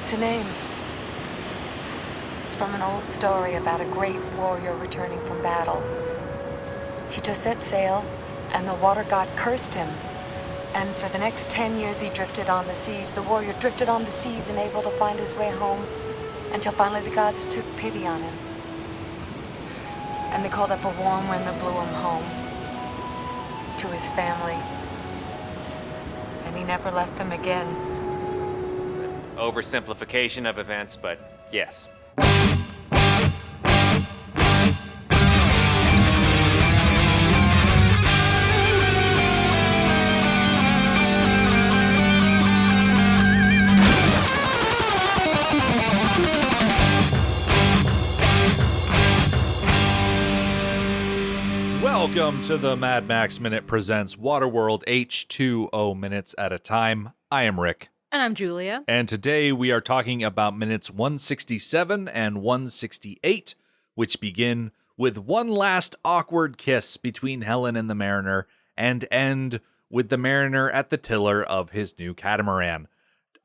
It's a name. It's from an old story about a great warrior returning from battle. He just set sail, and the water god cursed him. And for the next 10 years he drifted on the seas. The warrior drifted on the seas, unable to find his way home, until finally the gods took pity on him. And they called up a warm wind that blew him home to his family. And he never left them again. It's an oversimplification of events, but yes. Welcome to the Mad Max Minute presents Waterworld H2O Minutes at a Time. I am Rick. And I'm Julia. And today we are talking about minutes 167 and 168, which begin with one last awkward kiss between Helen and the Mariner and end with the Mariner at the tiller of his new catamaran.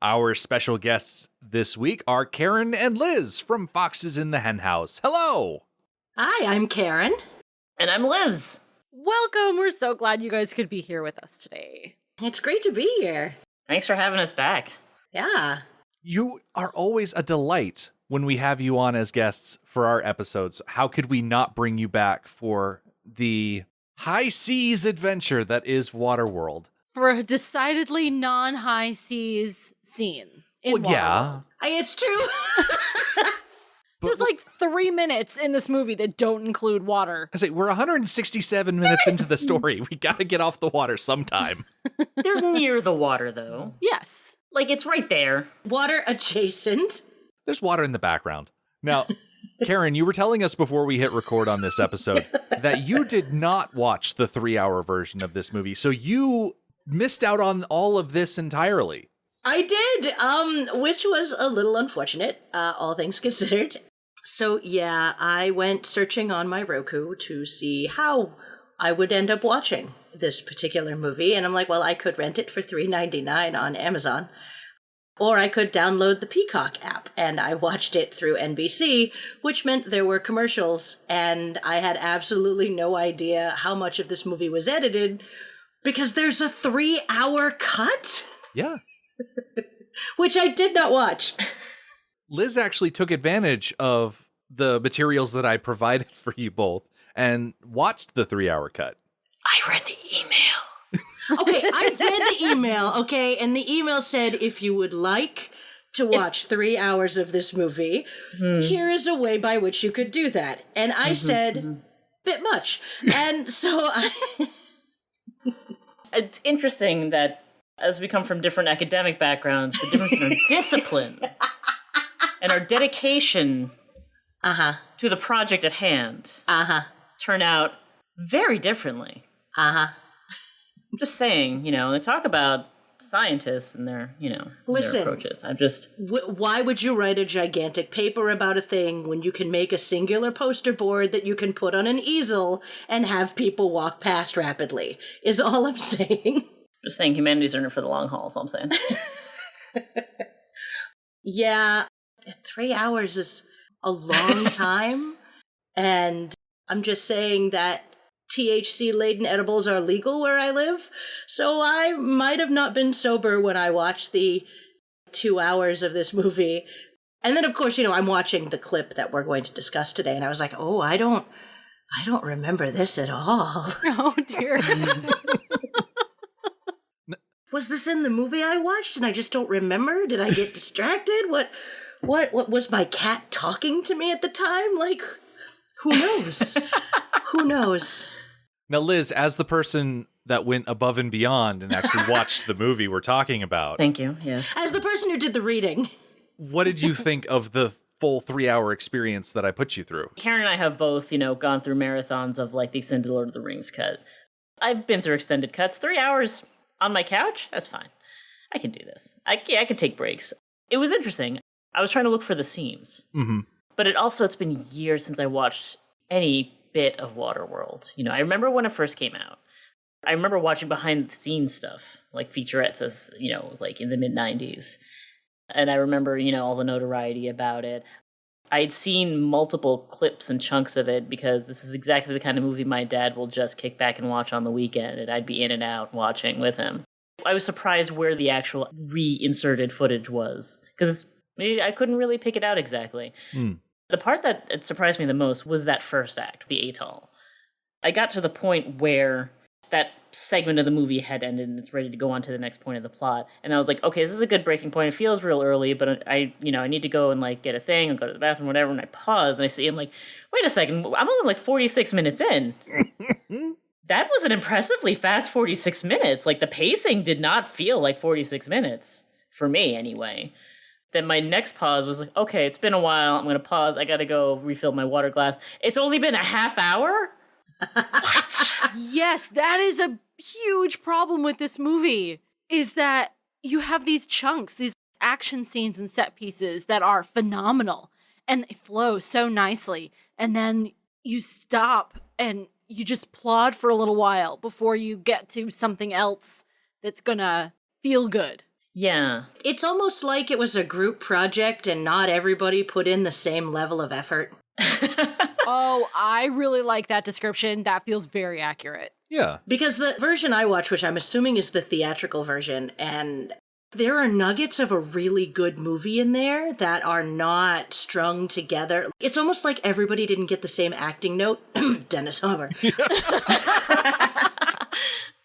Our special guests this week are Karen and Liz from Foxes in the Henhouse. Hello! Hi, I'm Karen. And I'm Liz. Welcome. We're so glad you guys could be here with us today. It's great to be here. Thanks for having us back. Yeah. You are always a delight when we have you on as guests for our episodes. How could we not bring you back for the high seas adventure that is Waterworld? For a decidedly non-high seas scene in Well, yeah. Waterworld. It's true. There's like 3 minutes in this movie that don't include water. I say, we're 167 minutes into the story. We gotta get off the water sometime. They're near the water, though. Yes. Like, it's right there. Water adjacent. There's water in the background. Now, Karen, you were telling us before we hit record on this episode that you did not watch the 3-hour version of this movie, so you missed out on all of this entirely. I did, which was a little unfortunate, all things considered. So, yeah, I went searching on my Roku to see how I would end up watching this particular movie, and I'm like, well, I could rent it for $3.99 on Amazon, or I could download the Peacock app, and I watched it through NBC, which meant there were commercials, and I had absolutely no idea how much of this movie was edited, because there's a 3-hour cut? Yeah. Which I did not watch. Liz actually took advantage of the materials that I provided for you both and watched the 3-hour cut. I read the email. Okay, I read the email, okay, and the email said, if you would like to watch 3 hours of this movie, here is a way by which you could do that. And I said, bit much. And so It's interesting that as we come from different academic backgrounds, the difference in our discipline and our dedication to the project at hand turn out very differently. I'm just saying, they talk about scientists and their, Listen, their approaches. I'm just... why would you write a gigantic paper about a thing when you can make a singular poster board that you can put on an easel and have people walk past rapidly, is all I'm saying. Just saying humanity's in it for the long haul, is all I'm saying. Yeah, 3 hours is a long time, and I'm just saying that THC-laden edibles are legal where I live, so I might have not been sober when I watched the 2 hours of this movie. And then, of course, I'm watching the clip that we're going to discuss today, and I was like, oh, I don't remember this at all. Oh, dear. Was this in the movie I watched and I just don't remember? Did I get distracted? What was my cat talking to me at the time? Like, who knows? Who knows? Now, Liz, as the person that went above and beyond and actually watched the movie we're talking about. Thank you, yes. As the person who did the reading. What did you think of the full 3-hour experience that I put you through? Karen and I have both, gone through marathons of, like, the extended Lord of the Rings cut. I've been through extended cuts. 3 hours on my couch? That's fine. I can do this. I can take breaks. It was interesting. I was trying to look for the seams. Mm-hmm. But it's been years since I watched any bit of Waterworld. I remember when it first came out. I remember watching behind the scenes stuff, like featurettes as, like in the mid-90s. And I remember, all the notoriety about it. I'd seen multiple clips and chunks of it because this is exactly the kind of movie my dad will just kick back and watch on the weekend, and I'd be in and out watching with him. I was surprised where the actual reinserted footage was, because I couldn't really pick it out exactly. The part that surprised me the most was that first act, the atoll. I got to the point where that segment of the movie had ended and it's ready to go on to the next point of the plot. And I was like, okay, this is a good breaking point. It feels real early, but I need to go and get a thing and go to the bathroom, whatever. And I pause and I see him wait a second, I'm only 46 minutes in. That was an impressively fast 46 minutes. The pacing did not feel like 46 minutes for me anyway. Then my next pause was okay, it's been a while. I'm going to pause. I got to go refill my water glass. It's only been a half hour? What? Yes, that is a huge problem with this movie, is that you have these chunks, these action scenes and set pieces that are phenomenal and they flow so nicely. And then you stop and you just plod for a little while before you get to something else that's gonna feel good. Yeah. It's almost like it was a group project and not everybody put in the same level of effort. Oh, I really like that description. That feels very accurate. Yeah. Because the version I watch, which I'm assuming is the theatrical version, and there are nuggets of a really good movie in there that are not strung together. It's almost like everybody didn't get the same acting note. Dennis Hopper.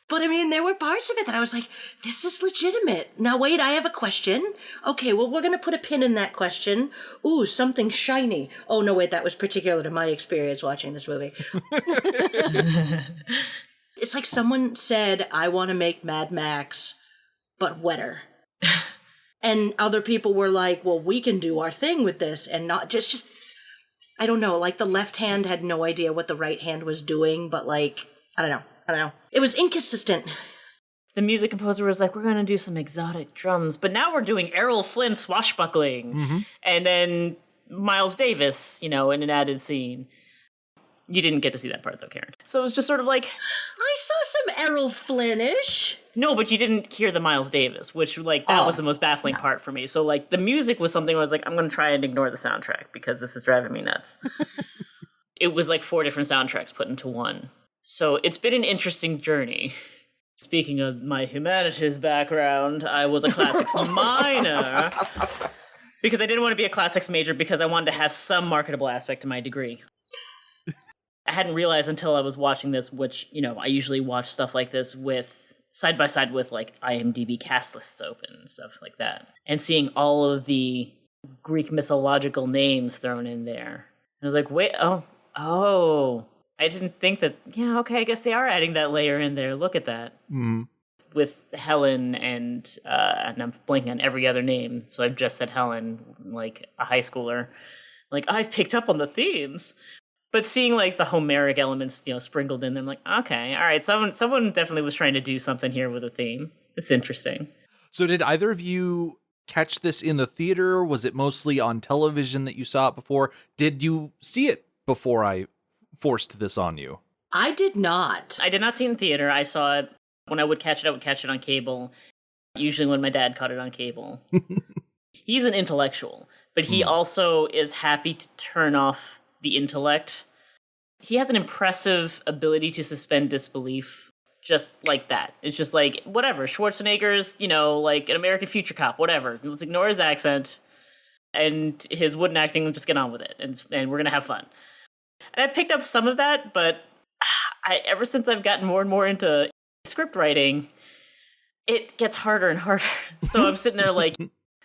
But I mean, there were parts of it that I was like, this is legitimate. Now wait, I have a question. Okay, well, we're going to put a pin in that question. Ooh, something shiny. Oh, no, wait, that was particular to my experience watching this movie. It's like someone said, I want to make Mad Max, but wetter. And other people were like, well, we can do our thing with this and not just, I don't know, the left hand had no idea what the right hand was doing, but I don't know. It was inconsistent. The music composer was like, we're going to do some exotic drums, but now we're doing Errol Flynn swashbuckling. Mm-hmm. And then Miles Davis, in an added scene. You didn't get to see that part, though, Karen. So it was just sort of like... I saw some Errol Flynn-ish. No, but you didn't hear the Miles Davis, which, that was the most baffling part for me. So, the music was something where I was like, I'm going to try and ignore the soundtrack because this is driving me nuts. It was 4 different soundtracks put into one. So it's been an interesting journey. Speaking of my humanities background, I was a classics minor because I didn't want to be a classics major because I wanted to have some marketable aspect to my degree. I hadn't realized until I was watching this, which, I usually watch stuff like this with side by side with IMDb cast lists open and stuff like that. And seeing all of the Greek mythological names thrown in there. I was like, wait, oh. I didn't think that, okay, I guess they are adding that layer in there. Look at that. Mm. With Helen and I'm blanking on every other name, so I've just said Helen, a high schooler. I've picked up on the themes. But seeing, the Homeric elements, sprinkled in them, okay, all right, someone definitely was trying to do something here with a theme. It's interesting. So did either of you catch this in the theater? Was it mostly on television that you saw it before? Did you see it before I forced this on you? I did not. I did not see it in theater. I saw it when I would catch it on cable. Usually when my dad caught it on cable. He's an intellectual, but he also is happy to turn off the intellect. He has an impressive ability to suspend disbelief just like that. It's just whatever, Schwarzenegger's, an American Future Cop, whatever. Let's ignore his accent and his wooden acting and just get on with it. And we're going to have fun. And I've picked up some of that, but ever since I've gotten more and more into script writing, it gets harder and harder. So I'm sitting there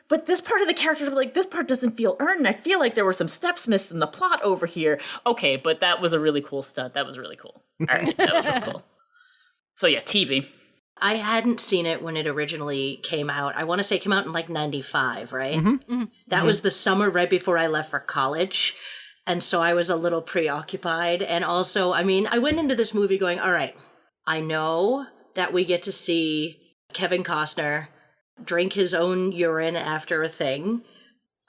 but this part of the character, this part doesn't feel earned. I feel like there were some steps missed in the plot over here. Okay, but that was a really cool stunt. That was really cool. All right, that was really cool. So yeah, TV. I hadn't seen it when it originally came out. I want to say it came out in 95, right? Mm-hmm. Mm-hmm. That was the summer right before I left for college. And so I was a little preoccupied. And also, I went into this movie going, all right, I know that we get to see Kevin Costner drink his own urine after a thing.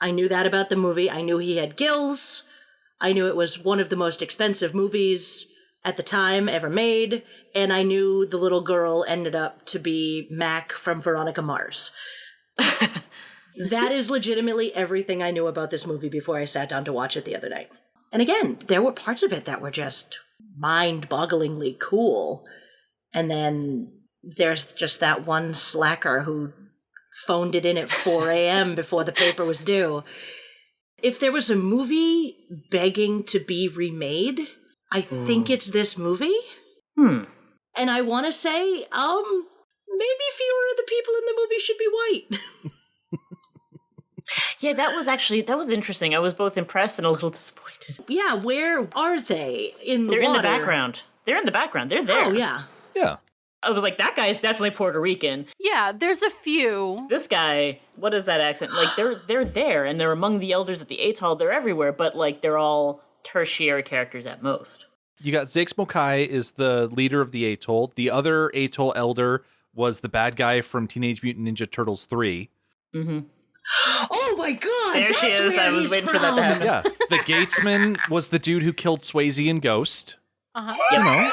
I knew that about the movie. I knew he had gills. I knew it was one of the most expensive movies at the time ever made. And I knew the little girl ended up to be Mac from Veronica Mars. That is legitimately everything I knew about this movie before I sat down to watch it the other night. And again, there were parts of it that were just mind-bogglingly cool. And then there's just that one slacker who phoned it in at 4 a.m. before the paper was due. If there was a movie begging to be remade, I think it's this movie. And I want to say, maybe fewer of the people in the movie should be white. Yeah, that was interesting. I was both impressed and a little disappointed. Yeah, where are they in the They're water? in the background. They're in the background. They're there. Oh, yeah. Yeah. I was like, that guy is definitely Puerto Rican. Yeah, there's a few. This guy, what is that accent? Like, they're there, and they're among the elders at the Atoll. They're everywhere, but, like, they're all tertiary characters at most. You got Zakes Mokai is the leader of the Atoll. The other Atoll elder was the bad guy from Teenage Mutant Ninja Turtles 3. Mm-hmm. Oh my god! There she is. I was waiting for that to happen. Yeah. The Gatesman was the dude who killed Swayze in Ghost. Uh-huh. You know.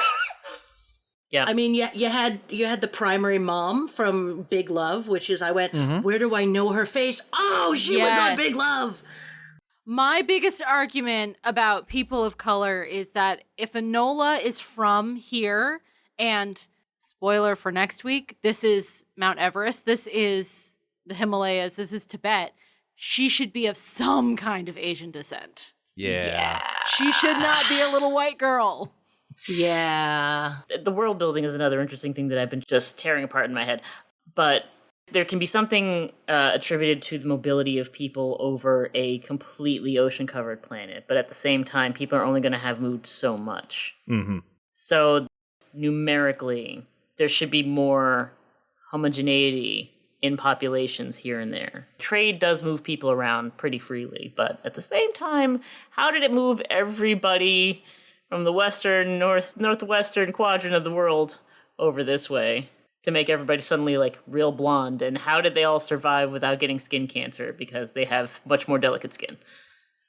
Yeah. I mean, you had the primary mom from Big Love, which is, I went, where do I know her face? Oh, she was on Big Love! My biggest argument about people of color is that if Enola is from here, and spoiler for next week, this is Mount Everest, this is the Himalayas, this is Tibet, she should be of some kind of Asian descent. Yeah. She should not be a little white girl. Yeah. The world building is another interesting thing that I've been just tearing apart in my head. But there can be something attributed to the mobility of people over a completely ocean-covered planet. But at the same time, people are only going to have moved so much. Mm-hmm. So numerically, there should be more homogeneity in populations here and there. Trade does move people around pretty freely, but at the same time, how did it move everybody from the western, northwestern quadrant of the world over this way to make everybody suddenly, like, real blonde? And how did they all survive without getting skin cancer? Because they have much more delicate skin.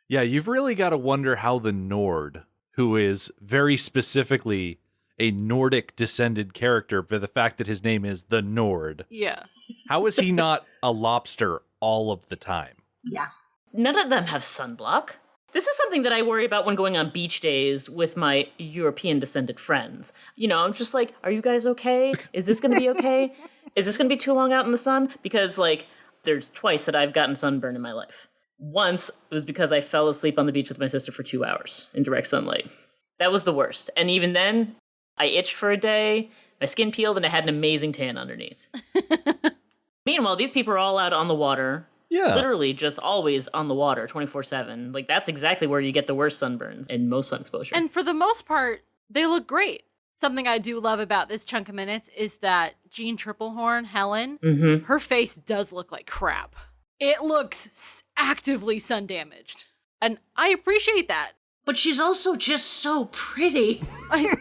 Yeah, you've really got to wonder how the Nord, who is very specifically a Nordic descended character, but the fact that his name is the Nord. Yeah. How is he not a lobster all of the time? Yeah. None of them have sunblock. This is something that I worry about when going on beach days with my European descended friends. You know, I'm just like, are you guys okay? Is this going to be okay? Is this going to be too long out in the sun? Because, like, there's twice that I've gotten sunburn in my life. Once it was because I fell asleep on the beach with my sister for 2 hours in direct sunlight. That was the worst. And even then, I itched for a day, my skin peeled, and I had an amazing tan underneath. Meanwhile, these people are all out on the water. Yeah. Literally just always on the water, 24/7. Like, that's exactly where you get the worst sunburns and most sun exposure. And for the most part, they look great. Something I do love about this chunk of minutes is that Jean Triplehorn, Helen, her face does look like crap. It looks actively sun damaged. And I appreciate that. But she's also just so pretty.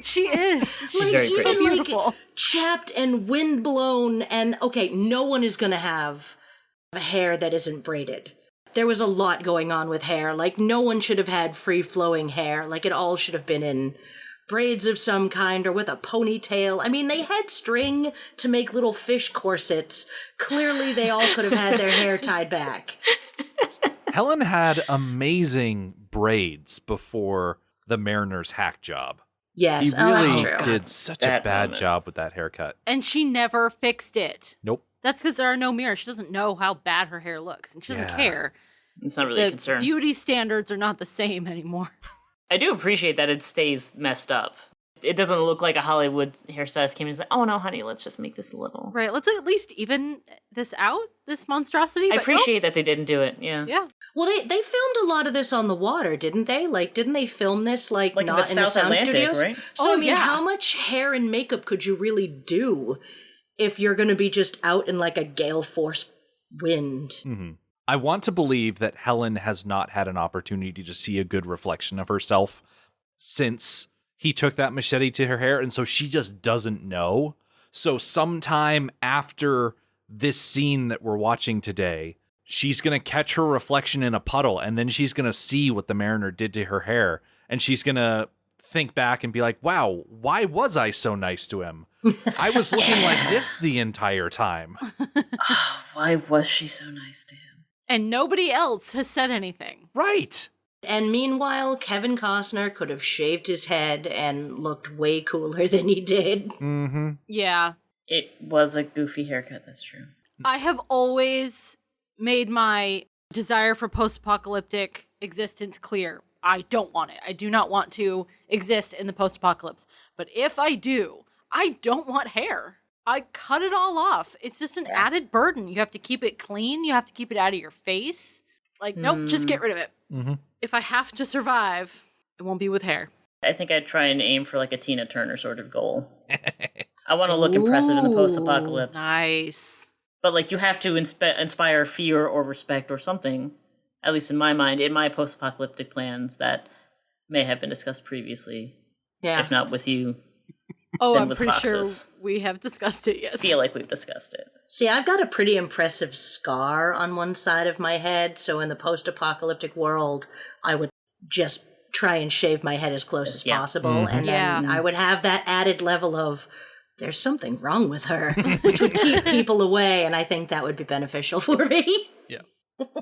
She is. She's very even pretty. Beautiful. Chapped and windblown, and okay, no one is going to have hair that isn't braided. There was a lot going on with hair. Like, no one should have had free-flowing hair. Like, it all should have been in braids of some kind or with a ponytail. I mean, they had string to make little fish corsets. Clearly, they all could have had their hair tied back. Helen had amazing braids before the Mariner's hack job. Yes, He really that's true. did such a That bad moment. job with that haircut. And she never fixed it. Nope. That's because there are no mirrors. She doesn't know how bad her hair looks, and she doesn't Yeah. care. It's not really a The concern. beauty standards are not the same anymore. I do appreciate that it stays messed up. It doesn't look like a Hollywood hairstylist came in and said, oh no, honey, let's just make this a little. Right, let's at least even this out, this monstrosity. I but appreciate that they didn't do it, yeah. nope. Yeah. Well, they filmed a lot of this on the water, didn't they? Like, didn't they film this, like Like in not the in the South sound Atlantic, studios? right? So, Oh, I mean, yeah. how much hair and makeup could you really do if you're going to be just out in, like, a gale force wind? Mm-hmm. I want to believe that Helen has not had an opportunity to see a good reflection of herself since he took that machete to her hair, and so she just doesn't know. So sometime after this scene that we're watching today, she's going to catch her reflection in a puddle, and then she's going to see what the Mariner did to her hair, and she's going to think back and be like, wow, why was I so nice to him? I was looking like this the entire time. Why was she so nice to him? And nobody else has said anything. Right. And meanwhile, Kevin Costner could have shaved his head and looked way cooler than he did. Mm-hmm. Yeah. It was a goofy haircut, that's true. I have always made my desire for post-apocalyptic existence clear. I don't want it. I do not want to exist in the post-apocalypse. But if I do, I don't want hair. I cut it all off. It's just an added burden. You have to keep it clean. You have to keep it out of your face. Like, nope, just get rid of it. Mm-hmm. If I have to survive, it won't be with hair. I think I'd try and aim for like a Tina Turner sort of goal. I want to look impressive in the post-apocalypse. Nice. But like you have to inspire fear or respect or something, at least in my mind, in my post-apocalyptic plans that may have been discussed previously. Yeah. If not with you. Oh, then I'm with pretty foxes. sure we have discussed it, yes. I feel like we've discussed it. See, I've got a pretty impressive scar on one side of my head, so in the post-apocalyptic world, I would just try and shave my head as close as possible, and then I would have that added level of, there's something wrong with her, which would keep people away, and I think that would be beneficial for me. Yeah.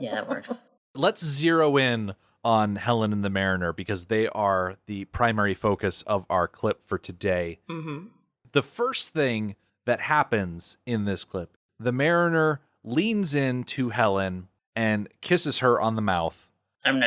Yeah, that works. Let's zero in on Helen and the Mariner because they are the primary focus of our clip for today. Mm-hmm. The first thing that happens in this clip, the Mariner leans in to Helen and kisses her on the mouth. And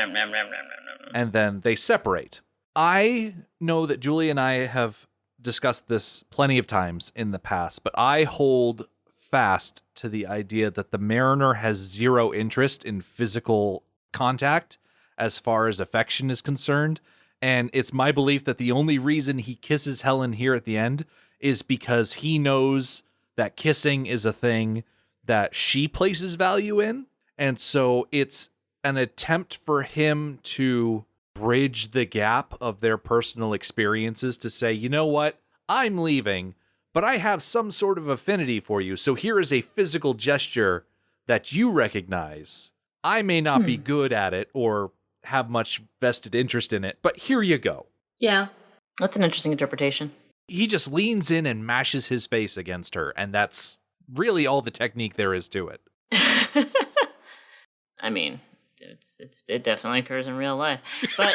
then they separate. I know that Julie and I have discussed this plenty of times in the past, but I hold fast to the idea that the Mariner has zero interest in physical contact as far as affection is concerned. And it's my belief that the only reason he kisses Helen here at the end is because he knows that kissing is a thing that she places value in. And so it's an attempt for him to bridge the gap of their personal experiences to say, you know what, I'm leaving, but I have some sort of affinity for you. So here is a physical gesture that you recognize. I may not be good at it or have much vested interest in it, but here you go. Yeah. That's an interesting interpretation. He just leans in and mashes his face against her, and that's really all the technique there is to it. I mean, it definitely occurs in real life. But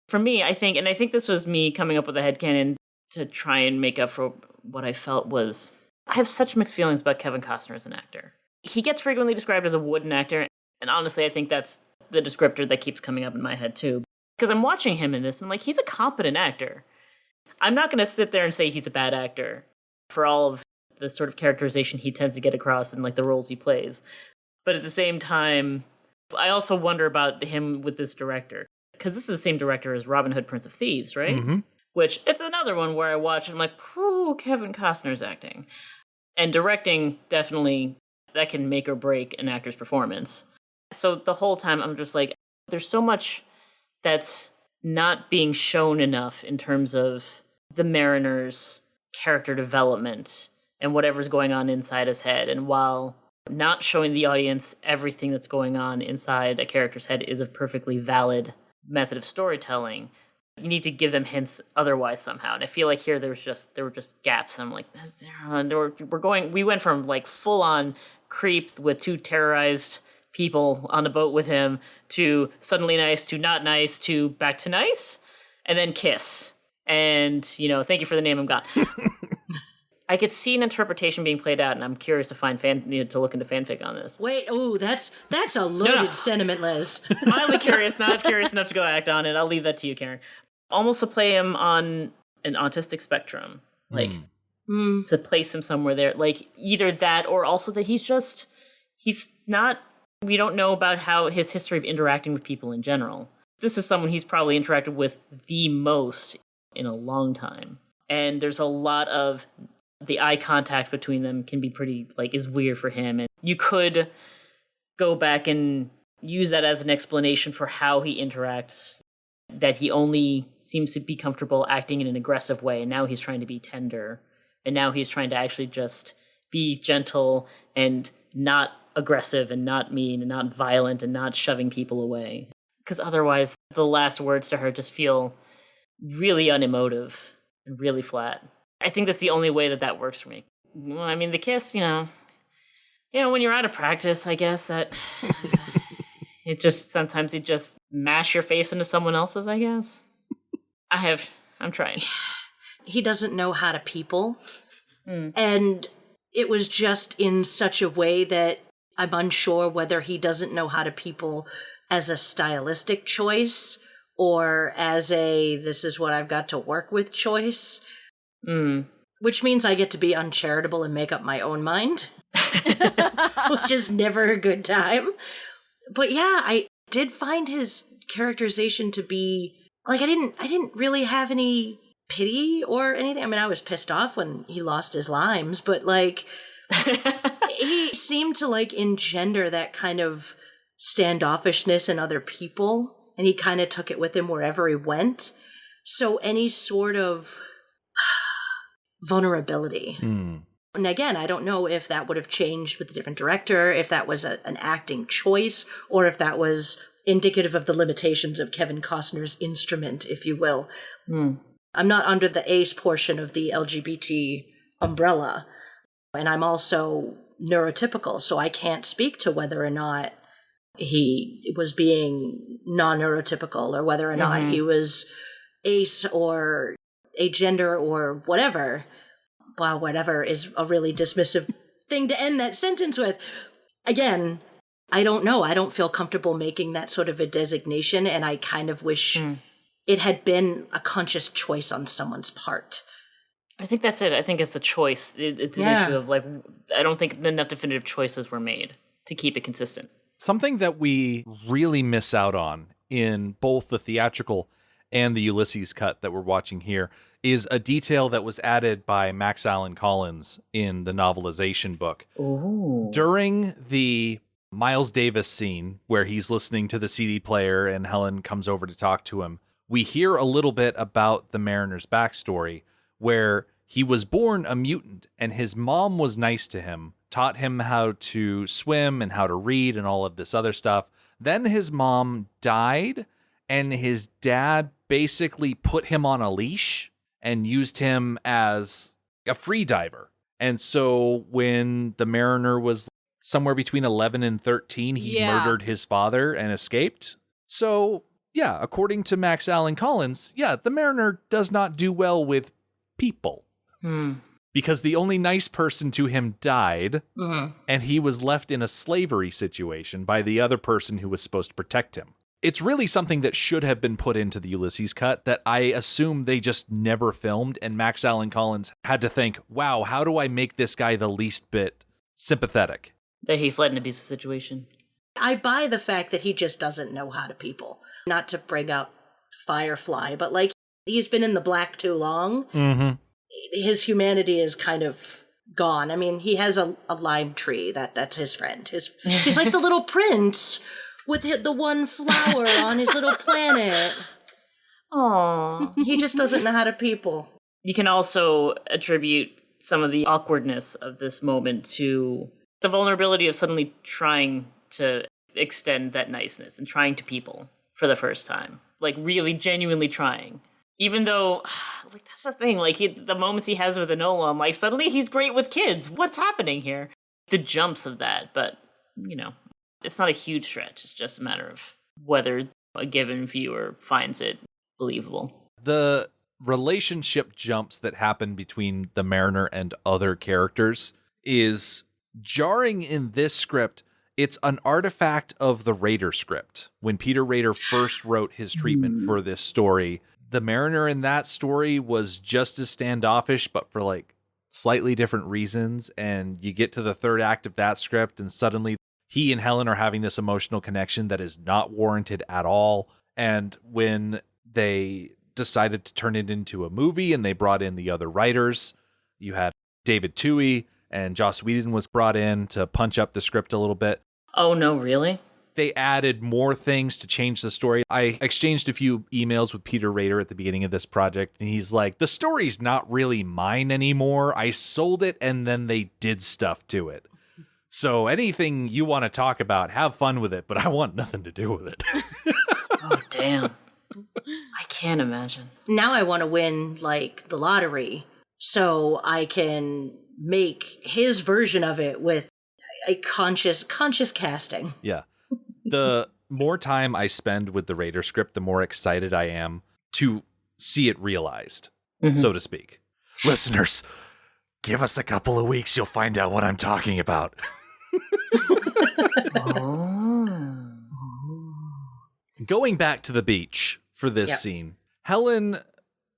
for me, I think this was me coming up with a headcanon to try and make up for what I felt was, I have such mixed feelings about Kevin Costner as an actor. He gets frequently described as a wooden actor, and honestly, I think that's the descriptor that keeps coming up in my head too. Because I'm watching him in this, and I'm like, he's a competent actor. I'm not going to sit there and say he's a bad actor for all of the sort of characterization he tends to get across in like the roles he plays. But at the same time, I also wonder about him with this director. Because this is the same director as Robin Hood, Prince of Thieves, right? Mm-hmm. Which, it's another one where I watch and I'm like, whew, Kevin Costner's acting. And directing, definitely, that can make or break an actor's performance. So the whole time, I'm just like, there's so much that's not being shown enough in terms of the Mariner's character development and whatever's going on inside his head. And while not showing the audience everything that's going on inside a character's head is a perfectly valid method of storytelling, you need to give them hints otherwise somehow. And I feel like here there were just gaps. And I'm like, we went from like full on creep with two terrorized people on a boat with him to suddenly nice to not nice to back to nice and then kiss. And, thank you for the name, I'm gone. I could see an interpretation being played out, and I'm curious to find to look into fanfic on this. Wait, that's a loaded sentiment, Liz. Mildly curious, not curious enough to go act on it. I'll leave that to you, Karen. Almost to play him on an autistic spectrum, to place him somewhere there, like either that or also that he's not. We don't know about how his history of interacting with people in general. This is someone he's probably interacted with the most in a long time, and there's a lot of the eye contact between them can be pretty, is weird for him. And you could go back and use that as an explanation for how he interacts, that he only seems to be comfortable acting in an aggressive way, and now he's trying to be tender, and now he's trying to actually just be gentle and not aggressive and not mean and not violent and not shoving people away. Because otherwise, the last words to her just feel really unemotive and really flat. I think that's the only way that works for me. Well, I mean, the kiss, When you're out of practice, I guess that sometimes you just mash your face into someone else's, I guess. I'm trying. He doesn't know how to people. And it was just in such a way that I'm unsure whether he doesn't know how to people as a stylistic choice or as a this is what I've got to work with choice. Which means I get to be uncharitable and make up my own mind, which is never a good time. But yeah, I did find his characterization to be like I didn't really have any pity or anything. I mean, I was pissed off when he lost his limes, but like he seemed to like engender that kind of standoffishness in other people, and he kind of took it with him wherever he went. So any sort of vulnerability. And again, I don't know if that would have changed with a different director, if that was an acting choice, or if that was indicative of the limitations of Kevin Costner's instrument, if you will. I'm not under the ace portion of the LGBT umbrella, and I'm also neurotypical, so I can't speak to whether or not he was being non-neurotypical or whether or not he was ace or agender or whatever. Well, whatever is a really dismissive thing to end that sentence with. Again, I don't know. I don't feel comfortable making that sort of a designation, and I kind of wish it had been a conscious choice on someone's part. I think that's it. I think it's a choice. It's an issue of, like, I don't think enough definitive choices were made to keep it consistent. Something that we really miss out on in both the theatrical and the Ulysses cut that we're watching here is a detail that was added by Max Allan Collins in the novelization book. Ooh. During the Miles Davis scene where he's listening to the CD player and Helen comes over to talk to him, we hear a little bit about the Mariner's backstory, where he was born a mutant and his mom was nice to him, taught him how to swim and how to read and all of this other stuff. Then his mom died and his dad basically put him on a leash and used him as a free diver. And so when the Mariner was somewhere between 11 and 13, he murdered his father and escaped. So, yeah, according to Max Allan Collins, the Mariner does not do well with people. Because the only nice person to him died, and he was left in a slavery situation by the other person who was supposed to protect him. It's really something that should have been put into the Ulysses cut that I assume they just never filmed, and Max Allan Collins had to think, wow, how do I make this guy the least bit sympathetic? That he fled an abusive situation. I buy the fact that he just doesn't know how to people. Not to bring up Firefly, but like, he's been in the black too long. His humanity is kind of gone. I mean, he has a lime tree. That's his friend. He's like the little prince with the one flower on his little planet. Aww. He just doesn't know how to people. You can also attribute some of the awkwardness of this moment to the vulnerability of suddenly trying to extend that niceness and trying to people for the first time. Like, really genuinely trying. Even though, like, that's the thing, like, the moments he has with Enola, I'm like, suddenly he's great with kids. What's happening here? The jumps of that, but, it's not a huge stretch. It's just a matter of whether a given viewer finds it believable. The relationship jumps that happen between the Mariner and other characters is jarring in this script. It's an artifact of the Rader script. When Peter Rader first wrote his treatment for this story, the Mariner in that story was just as standoffish, but for like slightly different reasons. And you get to the third act of that script, and suddenly he and Helen are having this emotional connection that is not warranted at all. And when they decided to turn it into a movie and they brought in the other writers, you had David Twohy and Joss Whedon was brought in to punch up the script a little bit. Oh, no, really? They added more things to change the story. I exchanged a few emails with Peter Rader at the beginning of this project, and he's like, the story's not really mine anymore. I sold it, and then they did stuff to it. So anything you want to talk about, have fun with it, but I want nothing to do with it. Oh, damn. I can't imagine. Now I want to win, like, the lottery so I can make his version of it with a conscious casting. Yeah. The more time I spend with the Raider script, the more excited I am to see it realized, so to speak. Listeners, give us a couple of weeks, you'll find out what I'm talking about. Going back to the beach for this scene, Helen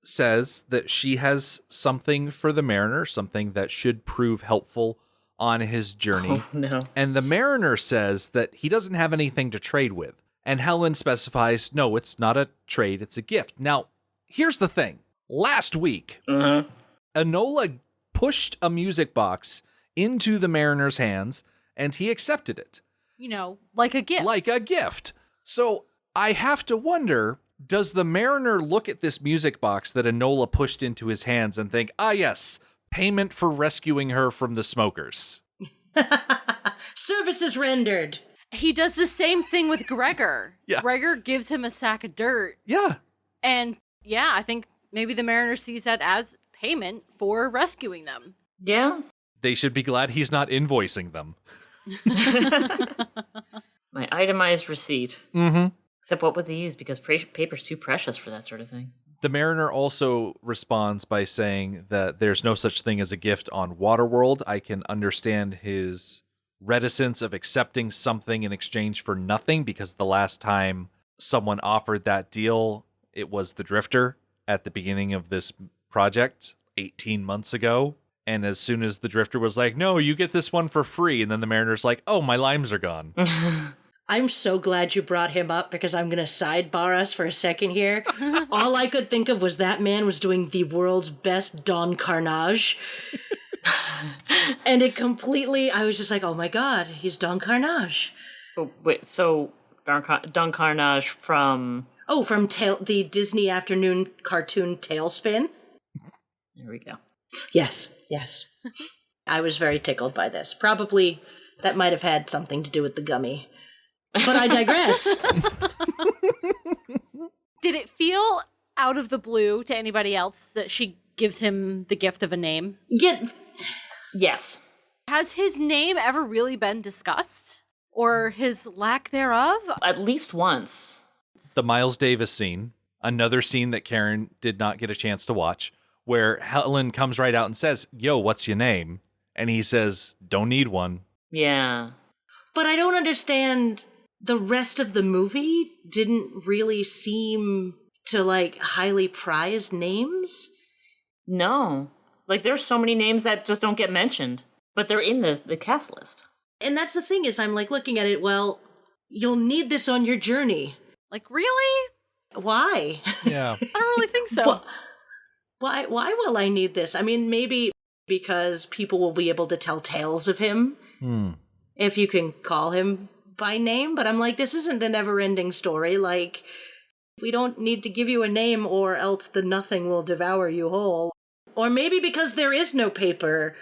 says that she has something for the Mariner, something that should prove helpful on his journey. Oh, no. And the Mariner says that he doesn't have anything to trade with. And Helen specifies, no, it's not a trade, it's a gift. Now, here's the thing. Last week, Enola pushed a music box into the Mariner's hands, and he accepted it. You know, like a gift. Like a gift. So I have to wonder, does the Mariner look at this music box that Enola pushed into his hands and think, ah, yes, payment for rescuing her from the smokers? Services rendered. He does the same thing with Gregor. Yeah. Gregor gives him a sack of dirt. Yeah. And yeah, I think maybe the Mariner sees that as payment for rescuing them. Yeah. They should be glad he's not invoicing them. My itemized receipt. Mm-hmm. Except what would they use? Because paper's too precious for that sort of thing. The Mariner also responds by saying that there's no such thing as a gift on Waterworld. I can understand his reticence of accepting something in exchange for nothing, because the last time someone offered that deal, it was the Drifter at the beginning of this project 18 months ago. And as soon as the Drifter was like, no, you get this one for free, and then the Mariner's like, oh, my limes are gone. I'm so glad you brought him up, because I'm going to sidebar us for a second here. All I could think of was that man was doing the world's best Don Carnage. And it completely, I was just like, oh my God, he's Don Carnage. Oh, wait, so Don Carnage from... Oh, from the Disney afternoon cartoon Tailspin? There we go. Yes. I was very tickled by this. Probably that might have had something to do with the gummy. But I digress. Did it feel out of the blue to anybody else that she gives him the gift of a name? Yes. Has his name ever really been discussed? Or his lack thereof? At least once. The Miles Davis scene, another scene that Karen did not get a chance to watch, where Helen comes right out and says, yo, what's your name? And he says, don't need one. Yeah. But I don't understand, the rest of the movie didn't really seem to, like, highly prize names? No. Like, there's so many names that just don't get mentioned, but they're in the cast list. And that's the thing, is I'm, like, looking at it, well, you'll need this on your journey. Like, really? Why? Yeah. I don't really think so. Why will I need this? I mean, maybe because people will be able to tell tales of him, if you can call him by name. But I'm like, this isn't the never-ending story. Like, we don't need to give you a name, or else the nothing will devour you whole. Or maybe because there is no paper,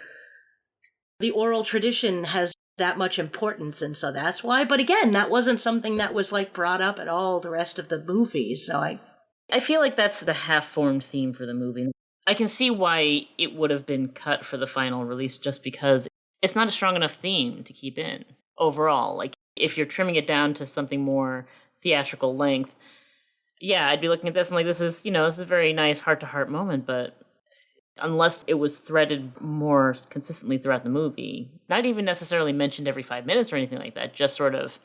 the oral tradition has that much importance, and so that's why. But again, that wasn't something that was, like, brought up at all the rest of the movie, so I feel like that's the half-formed theme for the movie. I can see why it would have been cut for the final release, just because it's not a strong enough theme to keep in overall. Like, if you're trimming it down to something more theatrical length, yeah, I'd be looking at this and like, this is a very nice heart-to-heart moment, but unless it was threaded more consistently throughout the movie, not even necessarily mentioned every 5 minutes or anything like that, just sort of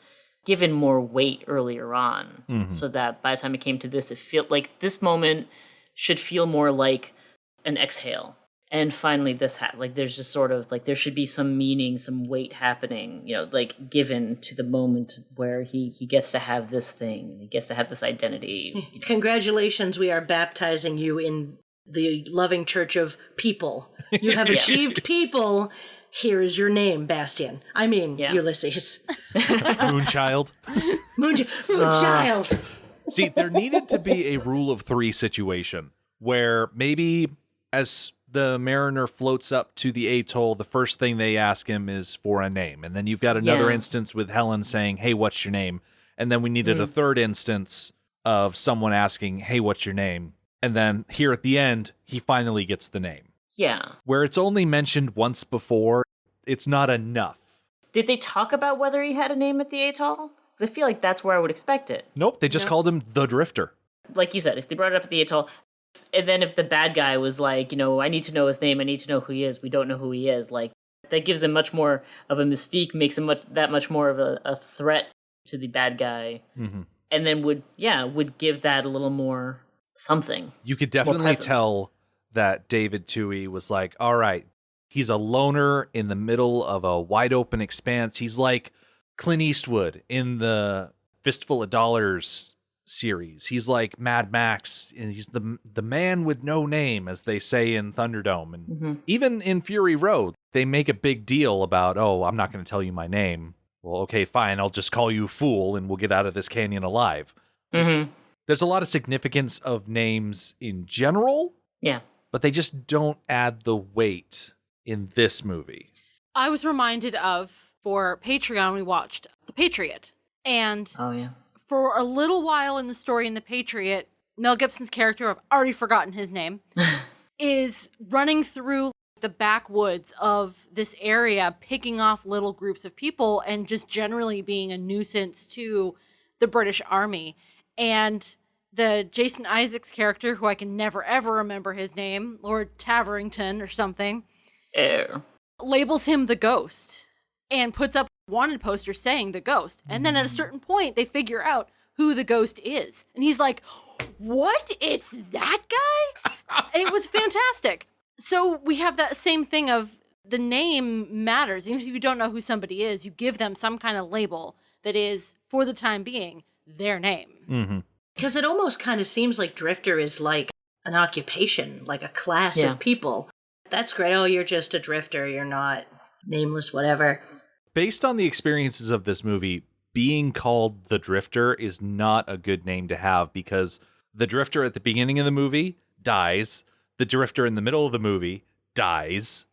given more weight earlier on, so that by the time it came to this, it felt like this moment should feel more like an exhale. And finally this like there's just sort of like there should be some meaning, some weight happening, like given to the moment where he gets to have this thing, he gets to have this identity. Congratulations, we are baptizing you in the loving church of people. You have achieved people. Here is your name, Bastian. I mean, Ulysses. Moonchild. Moonchild. See, there needed to be a rule of three situation where maybe as the Mariner floats up to the atoll, the first thing they ask him is for a name. And then you've got another instance with Helen saying, hey, what's your name? And then we needed a third instance of someone asking, hey, what's your name? And then here at the end, he finally gets the name. Yeah. Where it's only mentioned once before, it's not enough. Did they talk about whether he had a name at the atoll? 'Cause I feel like that's where I would expect it. Nope, they just called him the Drifter. Like you said, if they brought it up at the atoll, and then if the bad guy was like, I need to know his name, I need to know who he is, we don't know who he is, like, that gives him much more of a mystique, makes him that much more of a threat to the bad guy, and then would give that a little more something. You could definitely tell that David Toohey was like, all right, he's a loner in the middle of a wide open expanse. He's like Clint Eastwood in the Fistful of Dollars series. He's like Mad Max, and he's the man with no name, as they say in Thunderdome. And even in Fury Road, they make a big deal about, oh, I'm not going to tell you my name. Well, okay, fine. I'll just call you Fool, and we'll get out of this canyon alive. There's a lot of significance of names in general. Yeah. But they just don't add the weight in this movie. I was reminded of, for Patreon, we watched The Patriot. And for a little while in the story in The Patriot, Mel Gibson's character, I've already forgotten his name, is running through the backwoods of this area, picking off little groups of people and just generally being a nuisance to the British Army. And the Jason Isaacs character, who I can never ever remember his name, Lord Taverington or something, labels him the Ghost and puts up a wanted poster saying the Ghost. And then at a certain point, they figure out who the Ghost is. And he's like, what? It's that guy? It was fantastic. So we have that same thing of the name matters. Even if you don't know who somebody is, you give them some kind of label that is, for the time being, their name. Because it almost kind of seems like Drifter is like an occupation, like a class of people. That's great. Oh, you're just a drifter. You're not nameless, whatever. Based on the experiences of this movie, being called the Drifter is not a good name to have, because the Drifter at the beginning of the movie dies. The Drifter in the middle of the movie dies.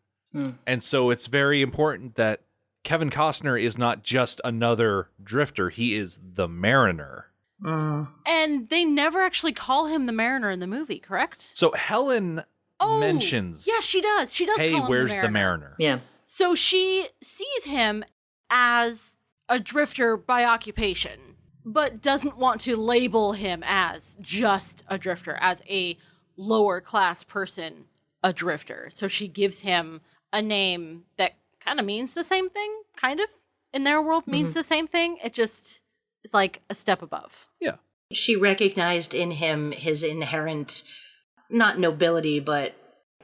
And so it's very important that Kevin Costner is not just another Drifter. He is the Mariner. And they never actually call him the Mariner in the movie, correct? So Helen mentions... Yeah, she does. She does hey, call him where's the Mariner? Yeah. So she sees him as a drifter by occupation, but doesn't want to label him as just a drifter, as a lower class person, a drifter. So she gives him a name that kind of means the same thing, kind of, in their world means the same thing. It just is like a step above. Yeah. She recognized in him his inherent, not nobility, but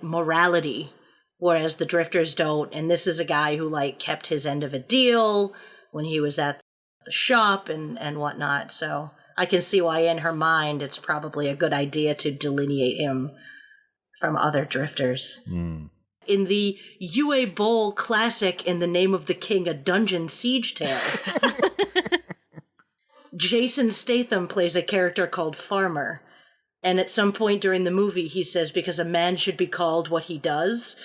morality, whereas the drifters don't. And this is a guy who like kept his end of a deal when he was at the shop and whatnot. So I can see why in her mind it's probably a good idea to delineate him from other drifters. In the Uwe Boll classic In the Name of the King, A Dungeon Siege Tale, Jason Statham plays a character called Farmer. And at some point during the movie, he says, because a man should be called what he does.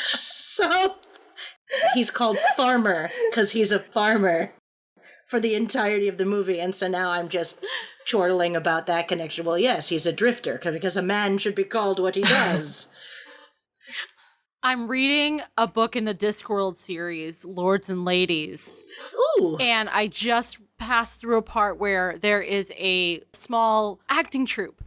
So he's called Farmer because he's a farmer for the entirety of the movie. And so now I'm just chortling about that connection. Well, yes, he's a drifter because a man should be called what he does. I'm reading a book in the Discworld series, Lords and Ladies. Ooh. And I just passed through a part where there is a small acting troupe.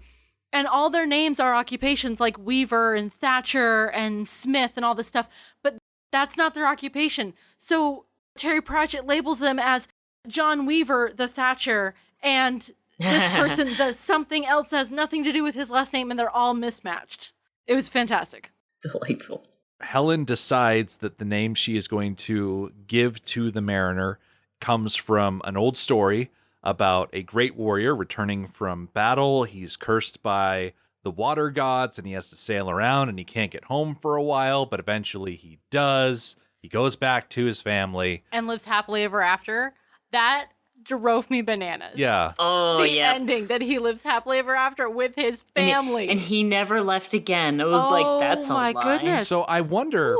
And all their names are occupations like Weaver and Thatcher and Smith and all this stuff. But that's not their occupation. So Terry Pratchett labels them as John Weaver, the Thatcher, and this person, the something else, has nothing to do with his last name, and they're all mismatched. It was fantastic. Delightful. Helen decides that the name she is going to give to the Mariner comes from an old story about a great warrior returning from battle. He's cursed by the water gods, and he has to sail around, and he can't get home for a while, but eventually he does. He goes back to his family. And lives happily ever after. That drove me bananas. Yeah. Oh, the ending that he lives happily ever after with his family. And he never left again. It was like, that's a my lie. goodness. So I wonder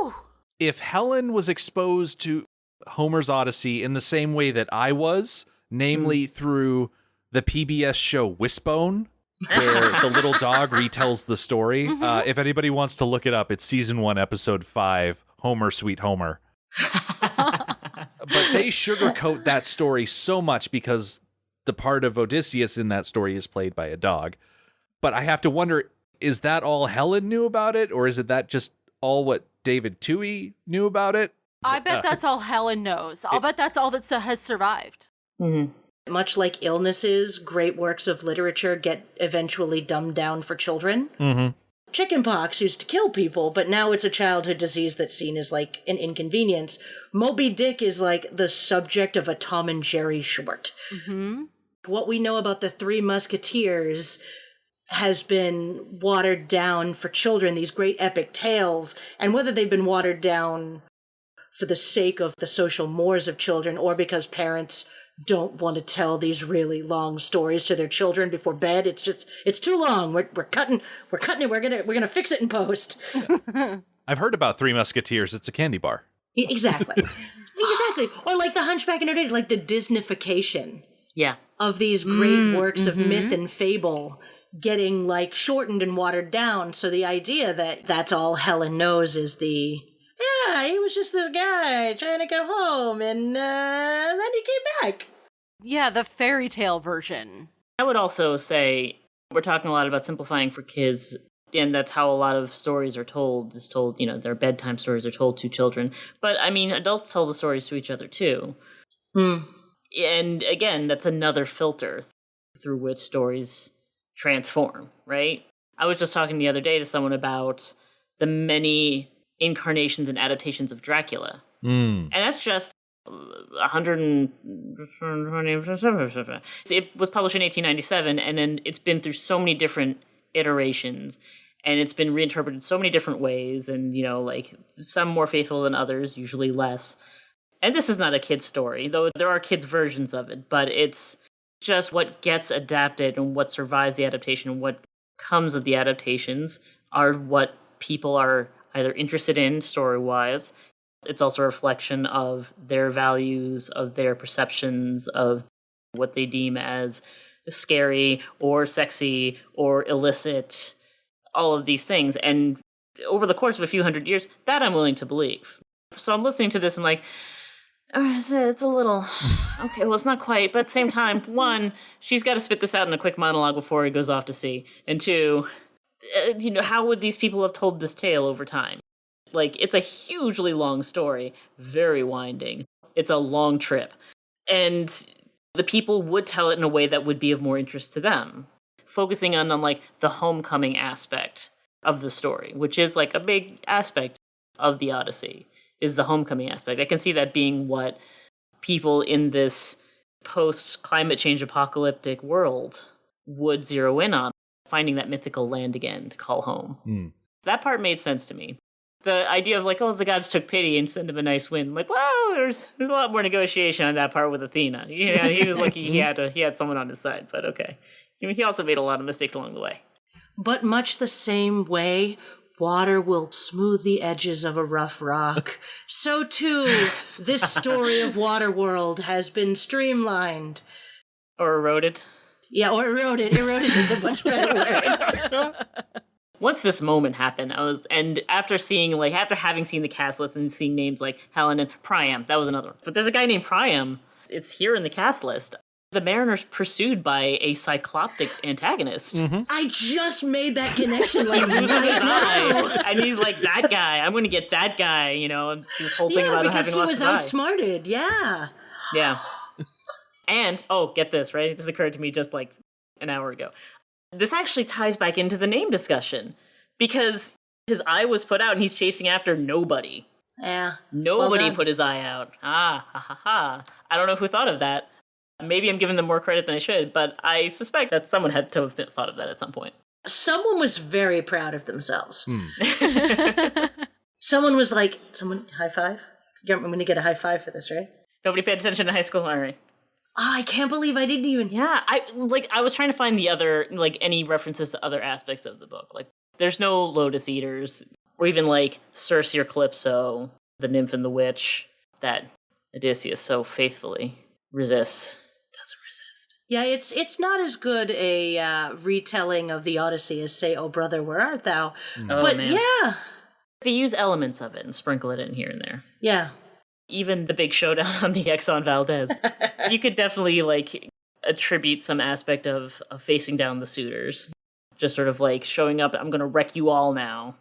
if Helen was exposed to Homer's Odyssey in the same way that I was, namely through the PBS show Wishbone, where the little dog retells the story. If anybody wants to look it up, it's season 1, episode 5, Homer, Sweet Homer. But they sugarcoat that story so much because the part of Odysseus in that story is played by a dog. But I have to wonder, is that all Helen knew about it, or is it that just all what David Toohey knew about it? I bet that's all Helen knows. I'll bet that's all that has survived. Mm-hmm. Much like illnesses, great works of literature get eventually dumbed down for children. Mm-hmm. Chickenpox used to kill people, but now it's a childhood disease that's seen as like an inconvenience. Moby Dick is like the subject of a Tom and Jerry short. Mm-hmm. What we know about the Three Musketeers has been watered down for children, these great epic tales, and whether they've been watered down for the sake of the social mores of children or because parents don't want to tell these really long stories to their children before bed. It's too long. We're cutting it. We're gonna fix it in post. I've heard about Three Musketeers. It's a candy bar. Exactly. Exactly. Or like the Hunchback of Notre Dame, like the Disneyfication of these great works of myth and fable getting like shortened and watered down. So the idea that that's all Helen knows is he was just this guy trying to go home, and then he came back. Yeah, the fairy tale version. I would also say we're talking a lot about simplifying for kids, and that's how a lot of stories are told. Their bedtime stories are told to children. But, I mean, adults tell the stories to each other, too. Mm. And, again, that's another filter through which stories transform, right? I was just talking the other day to someone about the many incarnations and adaptations of Dracula. And that's just 100 it was published in 1897, and then it's been through so many different iterations, and it's been reinterpreted so many different ways, and like some more faithful than others, usually less. And this is not a kid's story, though there are kids' versions of it, but it's just what gets adapted and what survives the adaptation and what comes of the adaptations are what people are either interested in story-wise. It's also a reflection of their values, of their perceptions, of what they deem as scary or sexy or illicit, all of these things. And over the course of a few hundred years, that I'm willing to believe. So I'm listening to this and like, it's a little, okay, well, it's not quite, but at the same time, one, she's got to spit this out in a quick monologue before he goes off to sea. And two, how would these people have told this tale over time? Like, it's a hugely long story, very winding. It's a long trip. And the people would tell it in a way that would be of more interest to them, focusing on like the homecoming aspect of the story, which is like a big aspect of the Odyssey, is the homecoming aspect. I can see that being what people in this post-climate change apocalyptic world would zero in on, finding that mythical land again to call home. That part made sense to me. The idea of like, oh, the gods took pity and sent him a nice wind. I'm like, well, there's a lot more negotiation on that part with Athena. He was lucky he had someone on his side, but okay. He also made a lot of mistakes along the way. But much the same way water will smooth the edges of a rough rock, so too this story of Waterworld has been streamlined. Or eroded. Yeah, or eroded. Eroded is a much better word. Once this moment happened, after having seen the cast list and seeing names like Helen and Priam, that was another one. But there's a guy named Priam. It's here in the cast list. The Mariner's pursued by a cycloptic antagonist. Mm-hmm. I just made that connection. Like, he loses his eye, and he's like, that guy. I'm going to get that guy. And this whole thing about because having he lost was his eye. outsmarted. Yeah. Yeah. And get this, right? This occurred to me just like an hour ago. This actually ties back into the name discussion, because his eye was put out and he's chasing after nobody. Yeah. Nobody put his eye out. Ha ha ha. I don't know who thought of that. Maybe I'm giving them more credit than I should, but I suspect that someone had to have thought of that at some point. Someone was very proud of themselves. Someone was like, high five? I'm going to get a high five for this, right? Nobody paid attention in high school? All right. I can't believe I didn't even... Yeah, I was trying to find the other, any references to other aspects of the book. Like, there's no Lotus Eaters, or even, Circe or Calypso, the nymph and the witch, that Odysseus so faithfully resists. Doesn't resist. Yeah, it's not as good a retelling of the Odyssey as, say, Oh Brother, Where Art Thou? Oh, but, man. yeah. They use elements of it and sprinkle it in here and there. Yeah. Even the big showdown on the Exxon Valdez, you could definitely like attribute some aspect of facing down the suitors. Just sort of like showing up, I'm going to wreck you all now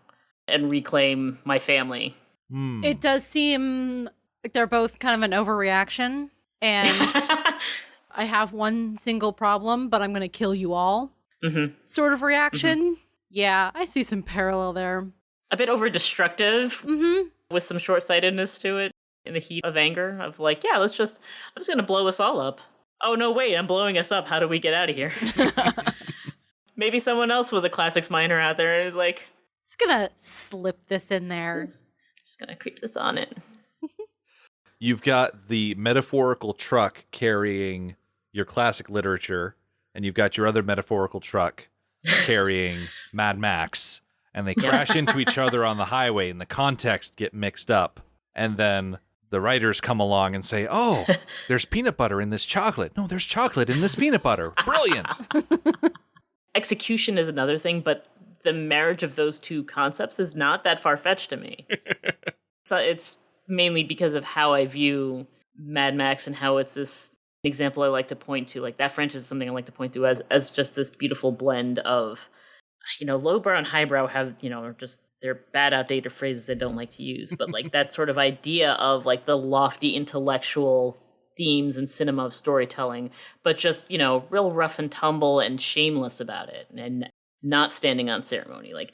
and reclaim my family. It does seem like they're both kind of an overreaction. And I have one single problem, but I'm going to kill you all. Sort of reaction. Yeah, I see some parallel there. A bit over-destructive with some short-sightedness to it in the heat of anger of like, yeah, I'm just going to blow us all up. Oh, no, wait, I'm blowing us up. How do we get out of here? Maybe someone else was a classics minor out there and is like, just gonna slip this in there. Just gonna creep this on it. You've got the metaphorical truck carrying your classic literature, and you've got your other metaphorical truck carrying Mad Max, and they crash into each other on the highway, and the context get mixed up. And then the writers come along and say, oh, there's peanut butter in this chocolate. No, there's chocolate in this peanut butter. Brilliant. Execution is another thing, but the marriage of those two concepts is not that far-fetched to me. But it's mainly because of how I view Mad Max and how it's this example I like to point to. Like, that franchise is something I like to point to as just this beautiful blend of, lowbrow and highbrow have, just they're bad, outdated phrases I don't like to use. But, like, that sort of idea of, like, the lofty intellectual themes and cinema of storytelling, but just, real rough and tumble and shameless about it and not standing on ceremony. Like,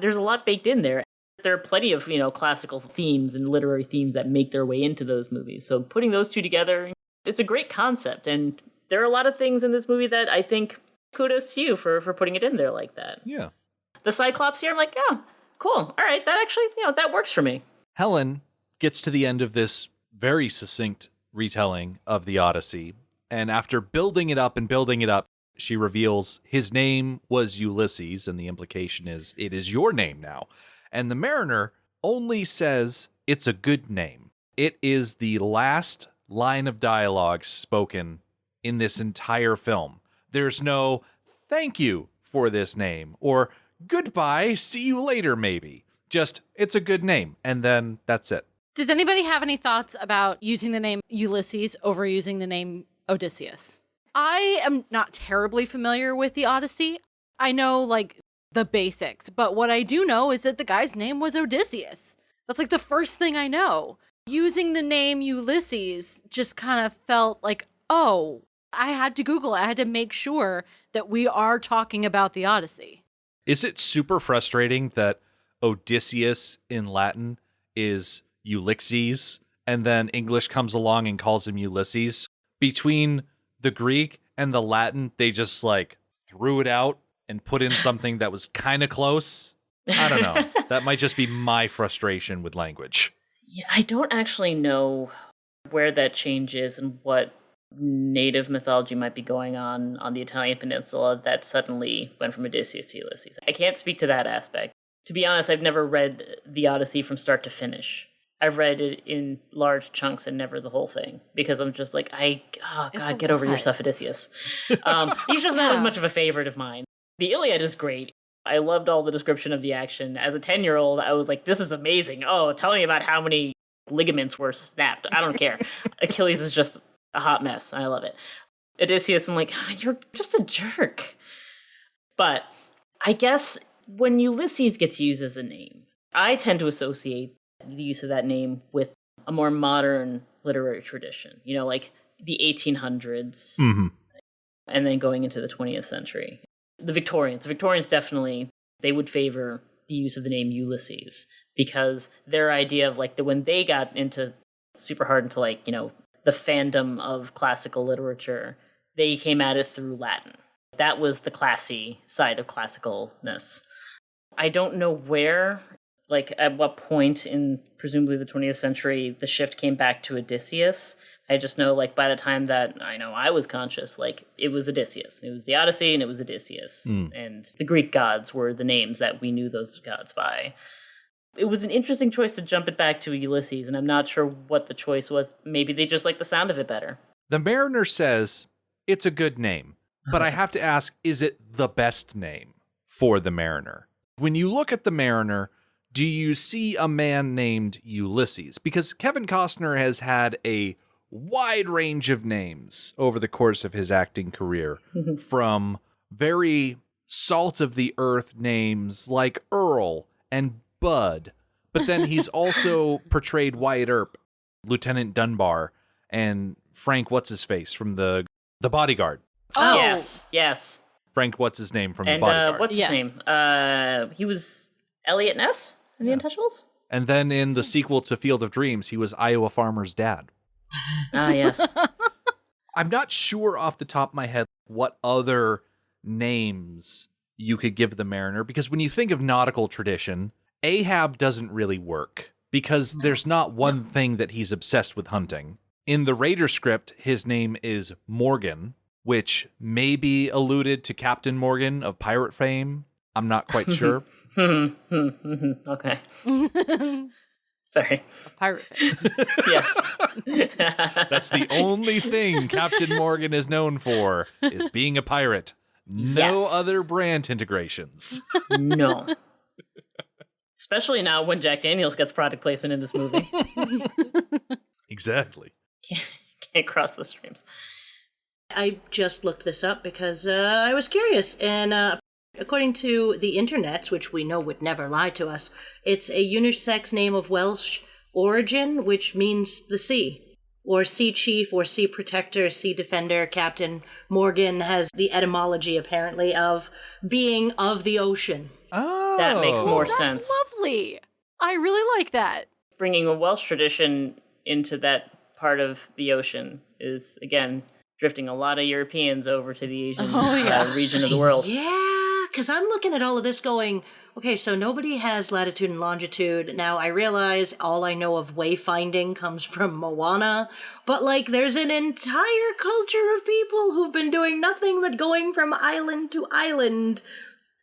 there's a lot baked in there. There are plenty of, classical themes and literary themes that make their way into those movies. So putting those two together, it's a great concept. And there are a lot of things in this movie that I think kudos to you for putting it in there like that. Yeah. The Cyclops here, I'm like, yeah, cool. All right, that actually, that works for me. Helen gets to the end of this very succinct retelling of the Odyssey, and after building it up, she reveals his name was Ulysses, and the implication is it is your name now. And the Mariner only says it's a good name. It is the last line of dialogue spoken in this entire film. There's no thank you for this name or goodbye, see you later maybe. Just it's a good name, and then that's it. Does anybody have any thoughts about using the name Ulysses over using the name Odysseus? I am not terribly familiar with the Odyssey. I know, like, the basics, but what I do know is that the guy's name was Odysseus. That's, like, the first thing I know. Using the name Ulysses just kind of felt like, oh, I had to Google it. I had to make sure that we are talking about the Odyssey. Is it super frustrating that Odysseus in Latin is Ulysses, and then English comes along and calls him Ulysses? Between the Greek and the Latin, they just like threw it out and put in something that was kind of close. I don't know. That might just be my frustration with language. Yeah, I don't actually know where that change is and what native mythology might be going on the Italian peninsula that suddenly went from Odysseus to Ulysses. I can't speak to that aspect. To be honest, I've never read the Odyssey from start to finish. I've read it in large chunks and never the whole thing because I'm just like, God, get over yourself, Odysseus. He's just not as much of a favorite of mine. The Iliad is great. I loved all the description of the action. As a 10-year-old, I was like, this is amazing. Oh, tell me about how many ligaments were snapped. I don't care. Achilles is just a hot mess. I love it. Odysseus, I'm like, you're just a jerk. But I guess when Ulysses gets used as a name, I tend to associate the use of that name with a more modern literary tradition, like the 1800s, and then going into the 20th century. The Victorians definitely, they would favor the use of the name Ulysses because their idea of like when they got into super hard into like, the fandom of classical literature, they came at it through Latin. That was the classy side of classicalness. I don't know where, like at what point in presumably the 20th century, the shift came back to Odysseus. I just know like by the time that I was conscious, like it was Odysseus. It was the Odyssey and it was Odysseus. And the Greek gods were the names that we knew those gods by. It was an interesting choice to jump it back to Ulysses, and I'm not sure what the choice was. Maybe they just like the sound of it better. The Mariner says it's a good name, but I have to ask, is it the best name for the Mariner? When you look at the Mariner, do you see a man named Ulysses? Because Kevin Costner has had a wide range of names over the course of his acting career, from very salt of the earth names like Earl and Bud, but then he's also portrayed Wyatt Earp, Lieutenant Dunbar, and Frank What's-His-Face from the Bodyguard. Oh, Yes. Frank What's-His-Name from And the Bodyguard. what's his name? He was Elliot Ness in The Untouchables? And then in the sequel to Field of Dreams, he was Iowa Farmer's dad. Ah, yes. I'm not sure off the top of my head what other names you could give the Mariner, because when you think of nautical tradition, Ahab doesn't really work, because there's not one thing that he's obsessed with hunting. In the Raider script, his name is Morgan, which may be alluded to Captain Morgan of pirate fame. I'm not quite sure. Okay. Sorry. A pirate fan. Yes. That's the only thing Captain Morgan is known for, is being a pirate. No Yes. other brand integrations. No. Especially now when Jack Daniels gets product placement in this movie. Exactly. Can't cross those streams. I just looked this up because I was curious, and according to the internets, which we know would never lie to us, it's a unisex name of Welsh origin, which means the sea, or sea chief, or sea protector, sea defender. Captain Morgan has the etymology, apparently, of being of the ocean. Oh. That makes more That's sense. lovely. I really like that. Bringing a Welsh tradition into that part of the ocean is, again, drifting a lot of Europeans over to the Asian region of the world. Yeah, because I'm looking at all of this going, okay, so nobody has latitude and longitude. Now, I realize all I know of wayfinding comes from Moana, but, like, there's an entire culture of people who've been doing nothing but going from island to island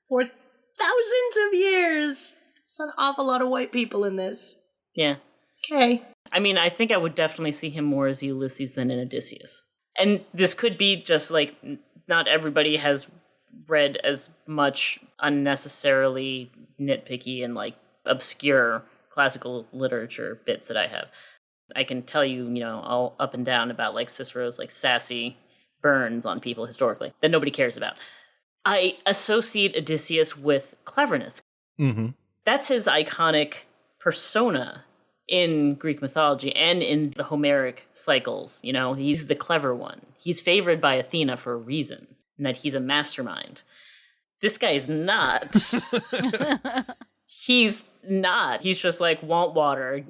for thousands of years. There's an awful lot of white people in this. Yeah. Okay. I mean, I think I would definitely see him more as Ulysses than in Odysseus. And this could be just like, not everybody has read as much unnecessarily nitpicky and like obscure classical literature bits that I have. I can tell you, all up and down about like Cicero's like sassy burns on people historically that nobody cares about. I associate Odysseus with cleverness. Mm-hmm. That's his iconic persona in Greek mythology and in the Homeric cycles. He's the clever one. He's favored by Athena for a reason, and that he's a mastermind. This guy is not. He's not. He's just like, want water,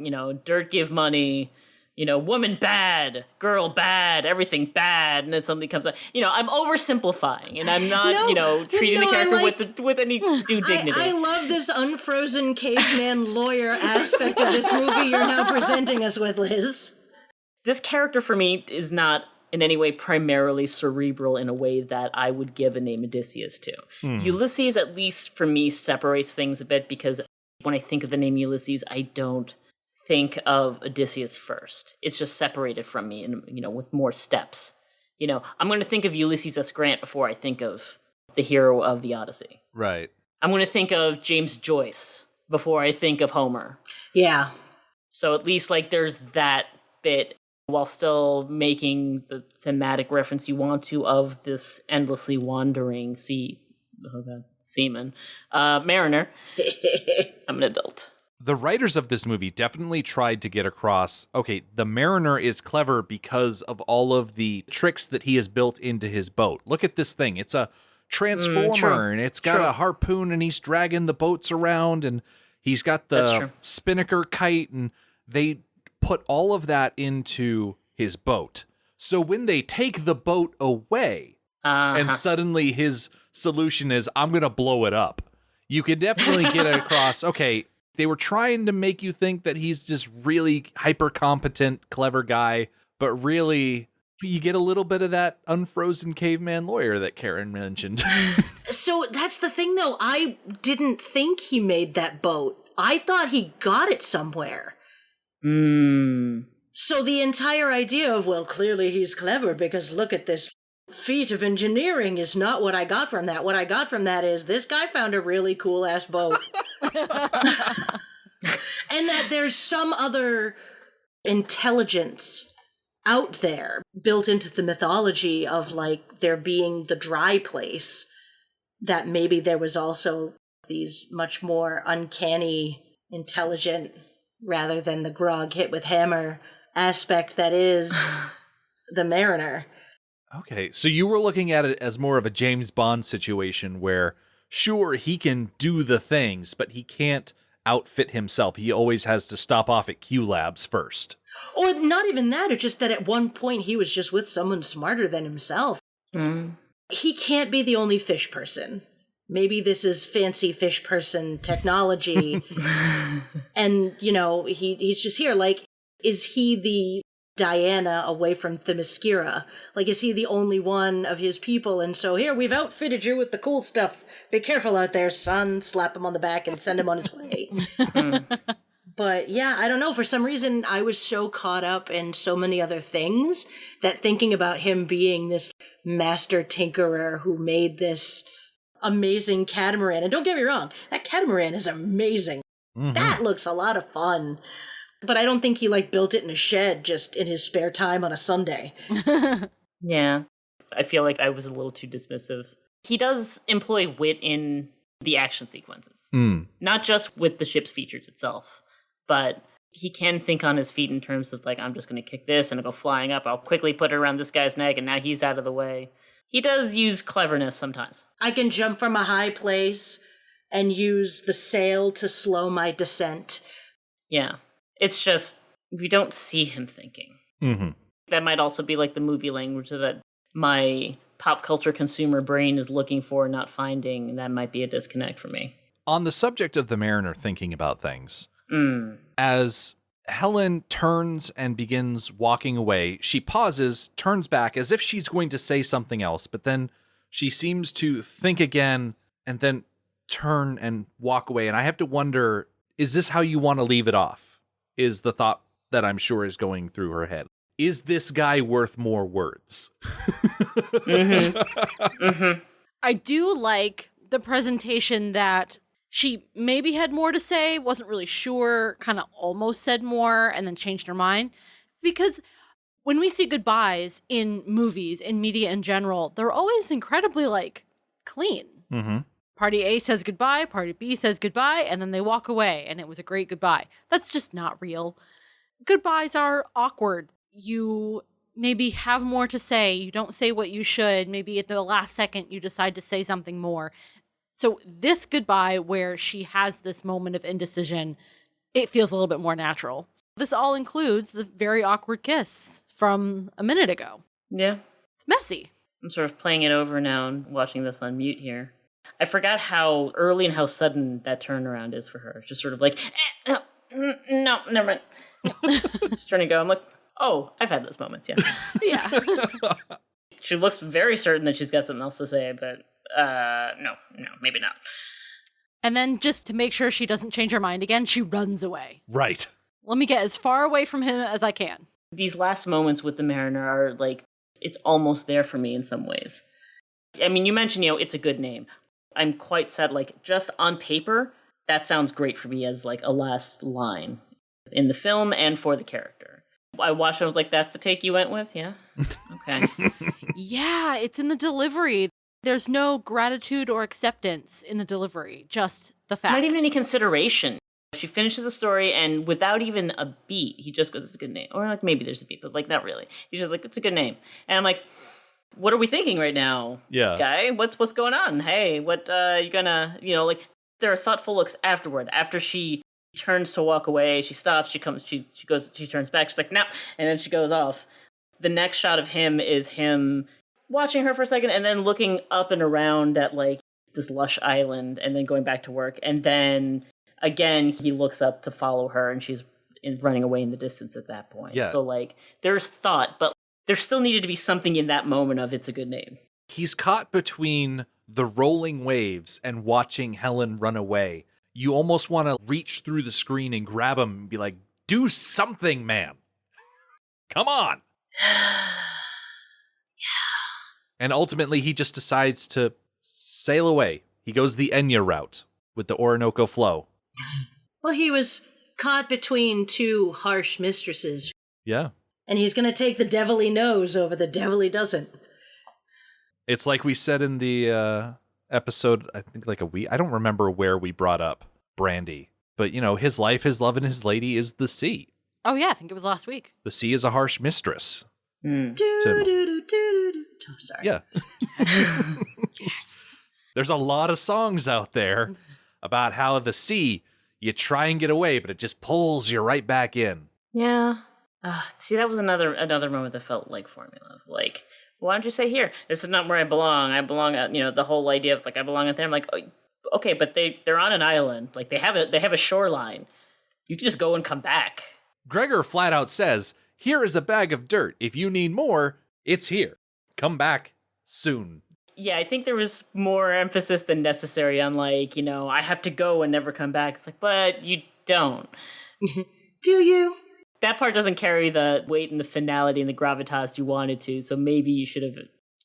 dirt give money, woman bad, girl bad, everything bad, and then something comes up. I'm oversimplifying, and I'm not, treating the character with any due dignity. I love this unfrozen caveman lawyer aspect of this movie you're now presenting us with, Liz. This character for me is not in any way primarily cerebral in a way that I would give a name Odysseus to. Ulysses, at least for me, separates things a bit, because when I think of the name Ulysses, I don't think of Odysseus first. It's just separated from me, and with more steps. I'm going to think of Ulysses S. Grant before I think of the hero of the Odyssey. Right. I'm going to think of James Joyce before I think of Homer. Yeah. So at least like there's that bit, while still making the thematic reference you want to of this endlessly wandering seaman, mariner. I'm an adult. The writers of this movie definitely tried to get across, okay, the Mariner is clever because of all of the tricks that he has built into his boat. Look at this thing. It's a transformer, and it's got a harpoon, and he's dragging the boats around, and he's got the spinnaker kite, and they put all of that into his boat. So when they take the boat away, and suddenly his solution is, I'm going to blow it up, you can definitely get across, okay, they were trying to make you think that he's just really hyper competent, clever guy, but really you get a little bit of that unfrozen caveman lawyer that Karen mentioned. So that's the thing, though. I didn't think he made that boat. I thought he got it somewhere. So the entire idea of, well, clearly he's clever because look at this feat of engineering is not what I got from that. What I got from that is this guy found a really cool-ass boat. And that there's some other intelligence out there built into the mythology of like there being the dry place, that maybe there was also these much more uncanny, intelligent, rather than the grog hit with hammer aspect that is the Mariner. Okay, so you were looking at it as more of a James Bond situation where, sure, he can do the things, but he can't outfit himself. He always has to stop off at Q Labs first. Or not even that, it's just that at one point he was just with someone smarter than himself. Mm. He can't be the only fish person. Maybe this is fancy fish person technology. And, you know, he's just here. Like, is he the Diana away from Themyscira? Like, is he the only one of his people? And so here, we've outfitted you with the cool stuff. Be careful out there, son. Slap him on the back and send him on his way. But yeah, I don't know. For some reason, I was so caught up in so many other things that thinking about him being this master tinkerer who made this amazing catamaran. And don't get me wrong, that catamaran is amazing. Mm-hmm. That looks a lot of fun. But I don't think he like built it in a shed just in his spare time on a Sunday. Yeah. I feel like I was a little too dismissive. He does employ wit in the action sequences. Not just with the ship's features itself, but he can think on his feet in terms of like, I'm just going to kick this and it'll go flying up. I'll quickly put it around this guy's neck and now he's out of the way. He does use cleverness sometimes. I can jump from a high place and use the sail to slow my descent. Yeah. It's just, we don't see him thinking. Mm-hmm. That might also be like the movie language that my pop culture consumer brain is looking for, not finding, and that might be a disconnect for me. On the subject of the Mariner thinking about things, as Helen turns and begins walking away, she pauses, turns back as if she's going to say something else, but then she seems to think again and then turn and walk away. And I have to wonder, is this how you want to leave it off? Is the thought that I'm sure is going through her head. Is this guy worth more words? I do like the presentation that she maybe had more to say, wasn't really sure, kind of almost said more, and then changed her mind. Because when we see goodbyes in movies, in media in general, they're always incredibly, like, clean. Mm-hmm. Party A says goodbye, party B says goodbye, and then they walk away, and it was a great goodbye. That's just not real. Goodbyes are awkward. You maybe have more to say. You don't say what you should. Maybe at the last second, you decide to say something more. So this goodbye, where she has this moment of indecision, it feels a little bit more natural. This all includes the very awkward kiss from a minute ago. Yeah. It's messy. I'm sort of playing it over now and watching this on mute here. I forgot how early and how sudden that turnaround is for her. It's just sort of like, no, never mind. Just trying to go. I'm like, oh, I've had those moments, yeah. Yeah. She looks very certain that she's got something else to say, but no, maybe not. And then just to make sure she doesn't change her mind again, she runs away. Right. Let me get as far away from him as I can. These last moments with the Mariner are like, it's almost there for me in some ways. I mean, you mentioned, it's a good name. I'm quite sad, like, just on paper, that sounds great for me as, like, a last line in the film and for the character. I watched it, I was like, that's the take you went with? Yeah? Okay. Yeah, it's in the delivery. There's no gratitude or acceptance in the delivery, just the fact. Not even any consideration. She finishes a story, and without even a beat, he just goes, it's a good name. Or, like, maybe there's a beat, but, like, not really. He's just like, it's a good name. And I'm like, what are we thinking right now, guy? What's going on? Hey, what, you gonna, like, there are thoughtful looks afterward. After she turns to walk away, she stops, she turns back, she's like, nah, and then she goes off. The next shot of him is him watching her for a second, and then looking up and around at, like, this lush island, and then going back to work, and then, again, he looks up to follow her, and she's running away in the distance at that point. Yeah. So, like, there's thought, but there still needed to be something in that moment of it's a good name. He's caught between the rolling waves and watching Helen run away. You almost want to reach through the screen and grab him and be like, do something, man. Come on. Yeah. And ultimately, he just decides to sail away. He goes the Enya route with the Orinoco flow. Well, he was caught between two harsh mistresses. Yeah. And he's going to take the devil he knows over the devil he doesn't. It's like we said in the episode, I think like a week. I don't remember where we brought up Brandy. But, his life, his love, and his lady is the sea. Oh, yeah, I think it was last week. The sea is a harsh mistress. Oh, sorry. Yeah. Yes. There's a lot of songs out there about how the sea, you try and get away, but it just pulls you right back in. Yeah. See, that was another moment that felt like formula. Like, why don't you say here? This is not where I belong. I belong at, the whole idea of like I belong out there. I'm like, oh, okay, but they're on an island. Like they have a shoreline. You can just go and come back. Gregor flat out says, "Here is a bag of dirt. If you need more, it's here. Come back soon." Yeah, I think there was more emphasis than necessary on like, I have to go and never come back. It's like, but you don't. Do you? That part doesn't carry the weight and the finality and the gravitas you wanted to, so maybe you should have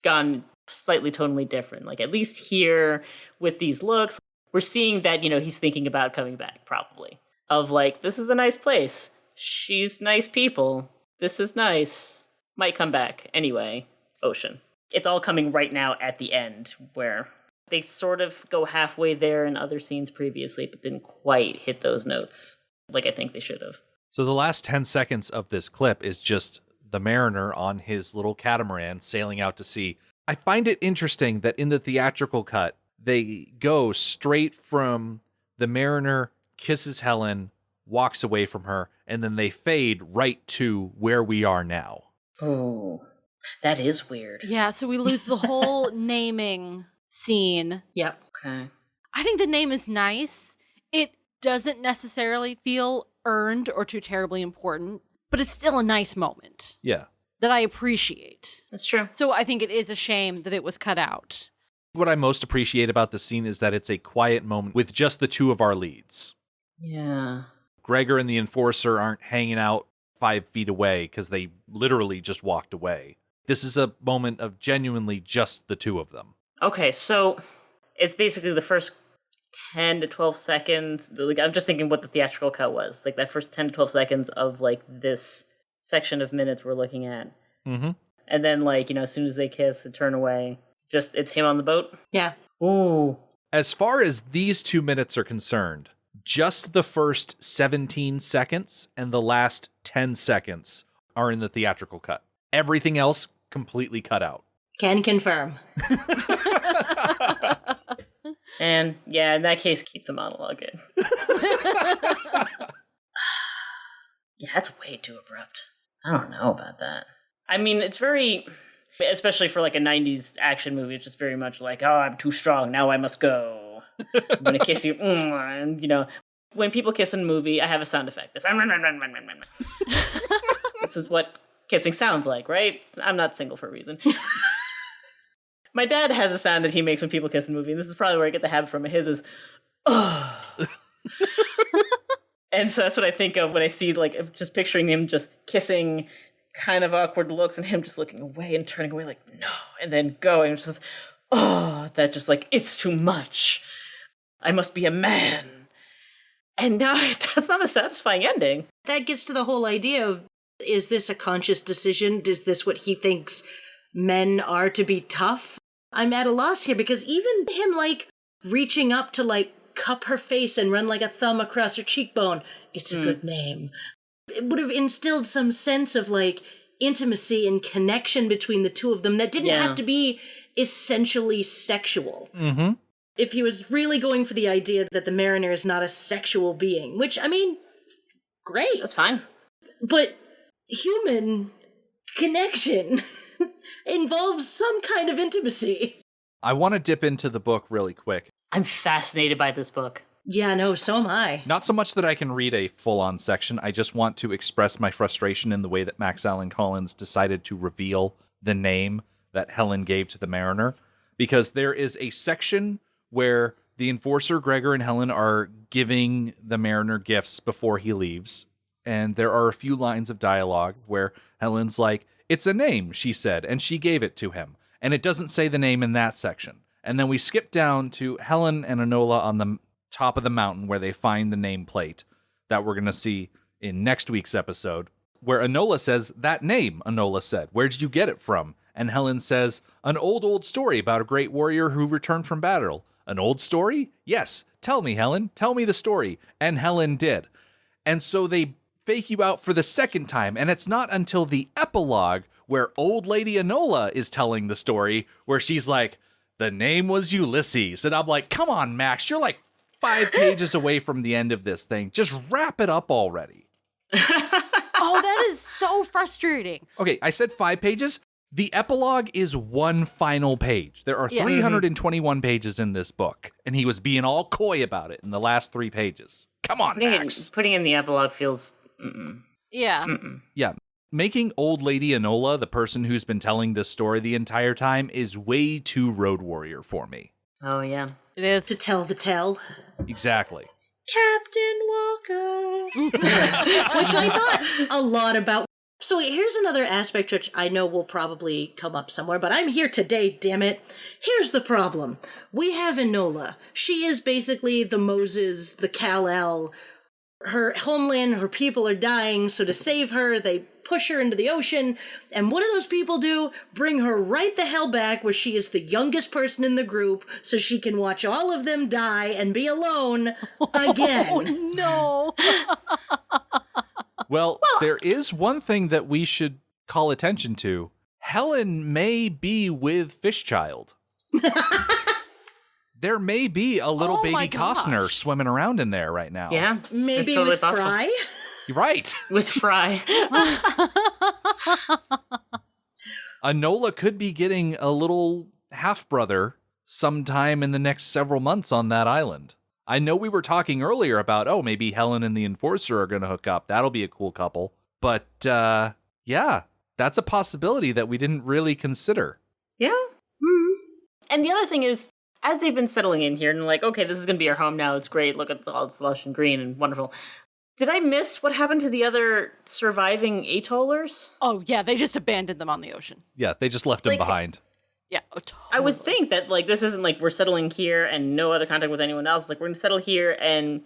gone slightly tonally different. Like, at least here, with these looks, we're seeing that, he's thinking about coming back, probably. Of like, this is a nice place. She's nice people. This is nice. Might come back. Anyway, ocean. It's all coming right now at the end, where they sort of go halfway there in other scenes previously, but didn't quite hit those notes like I think they should have. So the last 10 seconds of this clip is just the mariner on his little catamaran sailing out to sea. I find it interesting that in the theatrical cut, they go straight from the mariner kisses Helen, walks away from her, and then they fade right to where we are now. Oh, that is weird. Yeah, so we lose the whole naming scene. Yep. Okay. I think the name is nice. It doesn't necessarily feel earned or too terribly important, but it's still a nice moment. Yeah. That I appreciate. That's true. So I think it is a shame that it was cut out. What I most appreciate about the scene is that it's a quiet moment with just the two of our leads. Yeah. Gregor and the Enforcer aren't hanging out 5 feet away because they literally just walked away. This is a moment of genuinely just the two of them. Okay, so it's basically the first 10 to 12 seconds. Like, I'm just thinking what the theatrical cut was. Like that first 10 to 12 seconds of like this section of minutes we're looking at. Mm-hmm. And then like, as soon as they kiss and turn away, just it's him on the boat. Yeah. Ooh. As far as these 2 minutes are concerned, just the first 17 seconds and the last 10 seconds are in the theatrical cut. Everything else completely cut out. Can confirm. And yeah, in that case, keep the monologue in. Yeah, that's way too abrupt. I don't know about that. I mean, it's very, especially for like a 90s action movie, it's just very much like, oh, I'm too strong, now I must go. I'm gonna kiss you. And, when people kiss in a movie, I have a sound effect. This is what kissing sounds like, right? I'm not single for a reason. My dad has a sound that he makes when people kiss in a movie, and this is probably where I get the habit from. His is, oh. And so that's what I think of when I see, like, just picturing him just kissing, kind of awkward looks, and him just looking away and turning away like, no, and then going. It's just, oh, that just like, it's too much. I must be a man. And now that's not a satisfying ending. That gets to the whole idea of, is this a conscious decision? Is this what he thinks men are to be tough? I'm at a loss here because even him, like, reaching up to, like, cup her face and run, like, a thumb across her cheekbone, it's a good name. It would have instilled some sense of, like, intimacy and connection between the two of them that didn't have to be essentially sexual. Mm-hmm. If he was really going for the idea that the Mariner is not a sexual being, which, I mean, great. That's fine. But human connection involves some kind of intimacy. I want to dip into the book really quick. I'm fascinated by this book. Yeah, no, so am I. Not so much that I can read a full-on section. I just want to express my frustration in the way that Max Allan Collins decided to reveal the name that Helen gave to the Mariner. Because there is a section where the Enforcer, Gregor, and Helen are giving the Mariner gifts before he leaves. And there are a few lines of dialogue where Helen's like, "It's a name," she said, and she gave it to him. And it doesn't say the name in that section. And then we skip down to Helen and Enola on the top of the mountain where they find the nameplate that we're going to see in next week's episode, where Enola says, that name, Enola said, where did you get it from? And Helen says, an old story about a great warrior who returned from battle. An old story? Yes. Tell me, Helen. Tell me the story. And Helen did. And so they fake you out for the second time, and it's not until the epilogue where old lady Enola is telling the story where she's like, the name was Ulysses. And I'm like, come on, Max, you're like 5 pages away from the end of this thing. Just wrap it up already. Oh, that is so frustrating. Okay, I said 5 pages. The epilogue is one final page. There are 321 pages in this book, and he was being all coy about it in the last 3 pages. Come on, Max. Putting in the epilogue feels... Yeah. Yeah. Making old lady Enola the person who's been telling this story the entire time is way too Road Warrior for me. Oh, yeah. It is. To tell the tale. Exactly. Captain Walker. Which I thought a lot about. So here's another aspect which I know will probably come up somewhere, but I'm here today, damn it. Here's the problem. We have Enola. She is basically the Moses, the Kal-El. Her homeland, her people are dying, so to save her, they push her into the ocean. And what do those people do? Bring her right the hell back where she is the youngest person in the group, so she can watch all of them die and be alone again. Oh, no. Well, there is one thing that we should call attention to. Helen may be with Fishchild. There may be a little baby Costner swimming around in there right now. Yeah. Maybe totally with possible. Fry? You're right. With Fry. Enola could be getting a little half-brother sometime in the next several months on that island. I know we were talking earlier about, maybe Helen and the Enforcer are going to hook up. That'll be a cool couple. But, yeah, that's a possibility that we didn't really consider. Yeah. Mm-hmm. And the other thing is, as they've been settling in here and like, okay, this is going to be our home now. It's great. Look at all this lush and green and wonderful. Did I miss what happened to the other surviving atollers? Oh, yeah, they just abandoned them on the ocean. Yeah, they just left him behind. Yeah, totally. I would think that, like, this isn't like we're settling here and no other contact with anyone else. Like, we're going to settle here and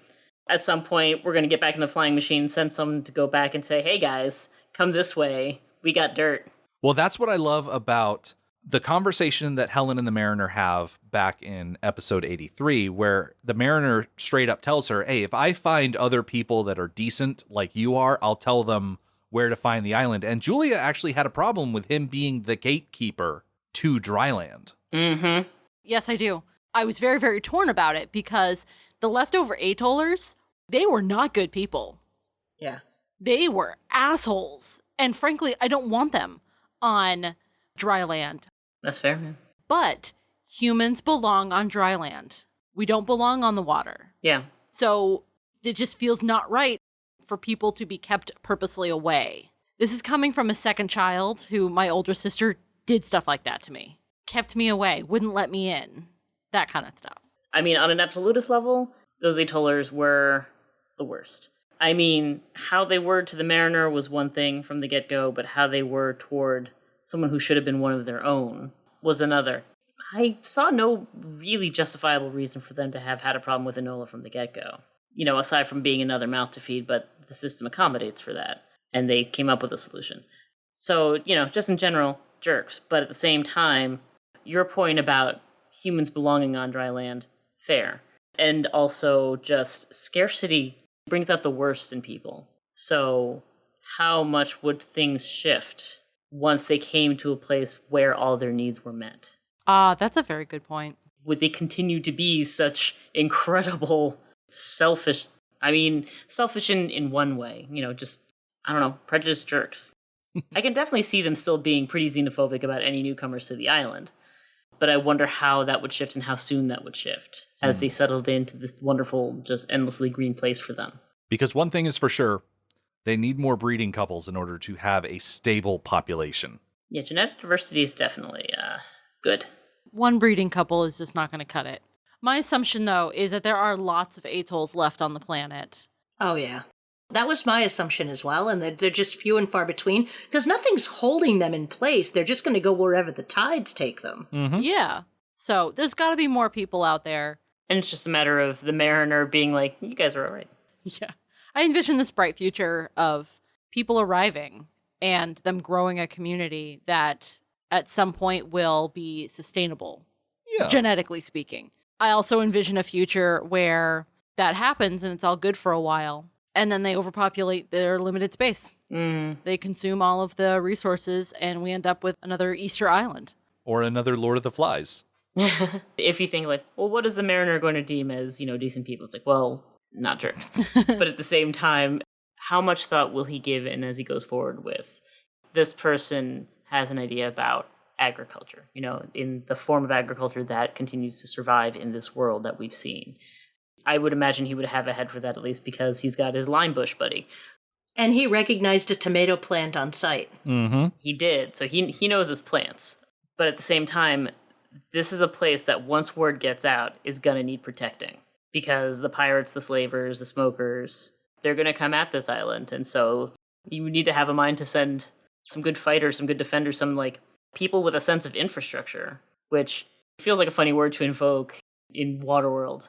at some point we're going to get back in the flying machine, send someone to go back and say, hey, guys, come this way. We got dirt. Well, that's what I love about the conversation that Helen and the Mariner have back in episode 83, where the Mariner straight up tells her, hey, if I find other people that are decent like you are, I'll tell them where to find the island. And Julia actually had a problem with him being the gatekeeper to dryland. Mm-hmm. Yes, I do. I was very, very torn about it because the leftover atollers, they were not good people. Yeah. They were assholes. And frankly, I don't want them on dry land. That's fair, man. But humans belong on dry land. We don't belong on the water. Yeah. So it just feels not right for people to be kept purposely away. This is coming from a second child who my older sister did stuff like that to me. Kept me away, wouldn't let me in. That kind of stuff. I mean, on an absolutist level, those atollers were the worst. I mean, how they were to the Mariner was one thing from the get-go, but how they were toward someone who should have been one of their own was another. I saw no really justifiable reason for them to have had a problem with Enola from the get-go. You know, aside from being another mouth to feed, but the system accommodates for that. And they came up with a solution. So, you know, just in general, jerks. But at the same time, your point about humans belonging on dry land, fair. And also just scarcity brings out the worst in people. So how much would things shift once they came to a place where all their needs were met? That's a very good point. Would they continue to be such incredible, selfish in one way, you know, just, I don't know, prejudiced jerks. I can definitely see them still being pretty xenophobic about any newcomers to the island. But I wonder how that would shift and how soon that would shift as they settled into this wonderful, just endlessly green place for them. Because one thing is for sure, they need more breeding couples in order to have a stable population. Yeah, genetic diversity is definitely good. One breeding couple is just not going to cut it. My assumption, though, is that there are lots of atolls left on the planet. Oh, yeah. That was my assumption as well, and they're just few and far between, because nothing's holding them in place. They're just going to go wherever the tides take them. Mm-hmm. Yeah. So there's got to be more people out there. And it's just a matter of the Mariner being like, you guys are all right. Yeah. I envision this bright future of people arriving and them growing a community that at some point will be sustainable, genetically speaking. I also envision a future where that happens and it's all good for a while, and then they overpopulate their limited space. They consume all of the resources, and we end up with another Easter Island. Or another Lord of the Flies. If you think like, well, what is the Mariner going to deem as, decent people? It's like, well, not jerks. But at the same time, how much thought will he give in as he goes forward with this person has an idea about agriculture, in the form of agriculture that continues to survive in this world that we've seen. I would imagine he would have a head for that, at least because he's got his lime bush buddy. And he recognized a tomato plant on sight. Mm-hmm. He did, so he knows his plants. But at the same time, this is a place that once word gets out is going to need protecting. Because the pirates, the slavers, the smokers, they're going to come at this island. And so you need to have a mind to send some good fighters, some good defenders, some people with a sense of infrastructure, which feels like a funny word to invoke in Waterworld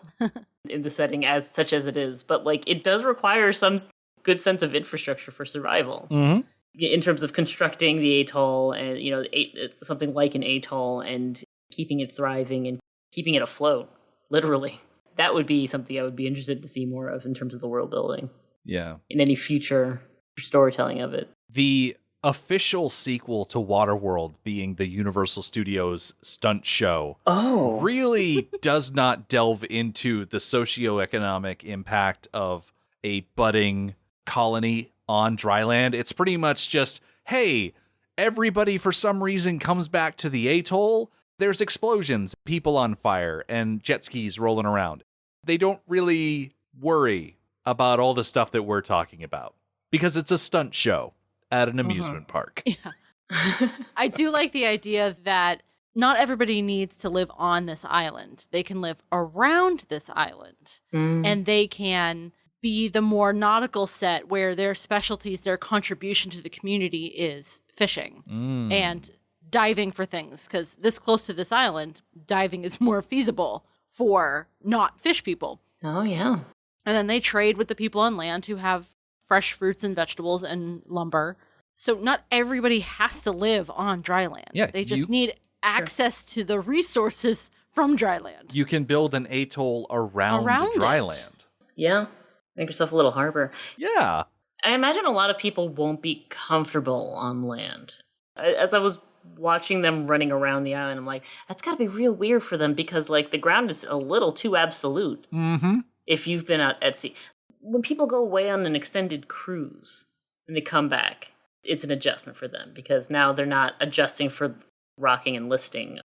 in the setting such as it is. But it does require some good sense of infrastructure for survival. Mm-hmm. In terms of constructing the atoll and, it's something like an atoll and keeping it thriving and keeping it afloat, literally. That would be something I would be interested to see more of in terms of the world building. Yeah. In any future storytelling of it. The official sequel to Waterworld, being the Universal Studios stunt show, really does not delve into the socioeconomic impact of a budding colony on dry land. It's pretty much just, hey, everybody for some reason comes back to the atoll. There's explosions, people on fire, and jet skis rolling around. They don't really worry about all the stuff that we're talking about because it's a stunt show at an amusement park. Yeah. I do like the idea that not everybody needs to live on this island. They can live around this island, and they can be the more nautical set where their specialties, their contribution to the community is fishing and diving for things. Because this close to this island, diving is more feasible for not fish people. Oh, yeah. And then they trade with the people on land who have fresh fruits and vegetables and lumber. So not everybody has to live on dry land. Yeah, they just need access to the resources from dry land. You can build an atoll around dry land. Yeah. Make yourself a little harbor. Yeah. I imagine a lot of people won't be comfortable on land. As I was watching them running around the island, I'm like, that's got to be real weird for them because, the ground is a little too absolute. Mm-hmm. If you've been out at sea. When people go away on an extended cruise and they come back, it's an adjustment for them because now they're not adjusting for rocking and listing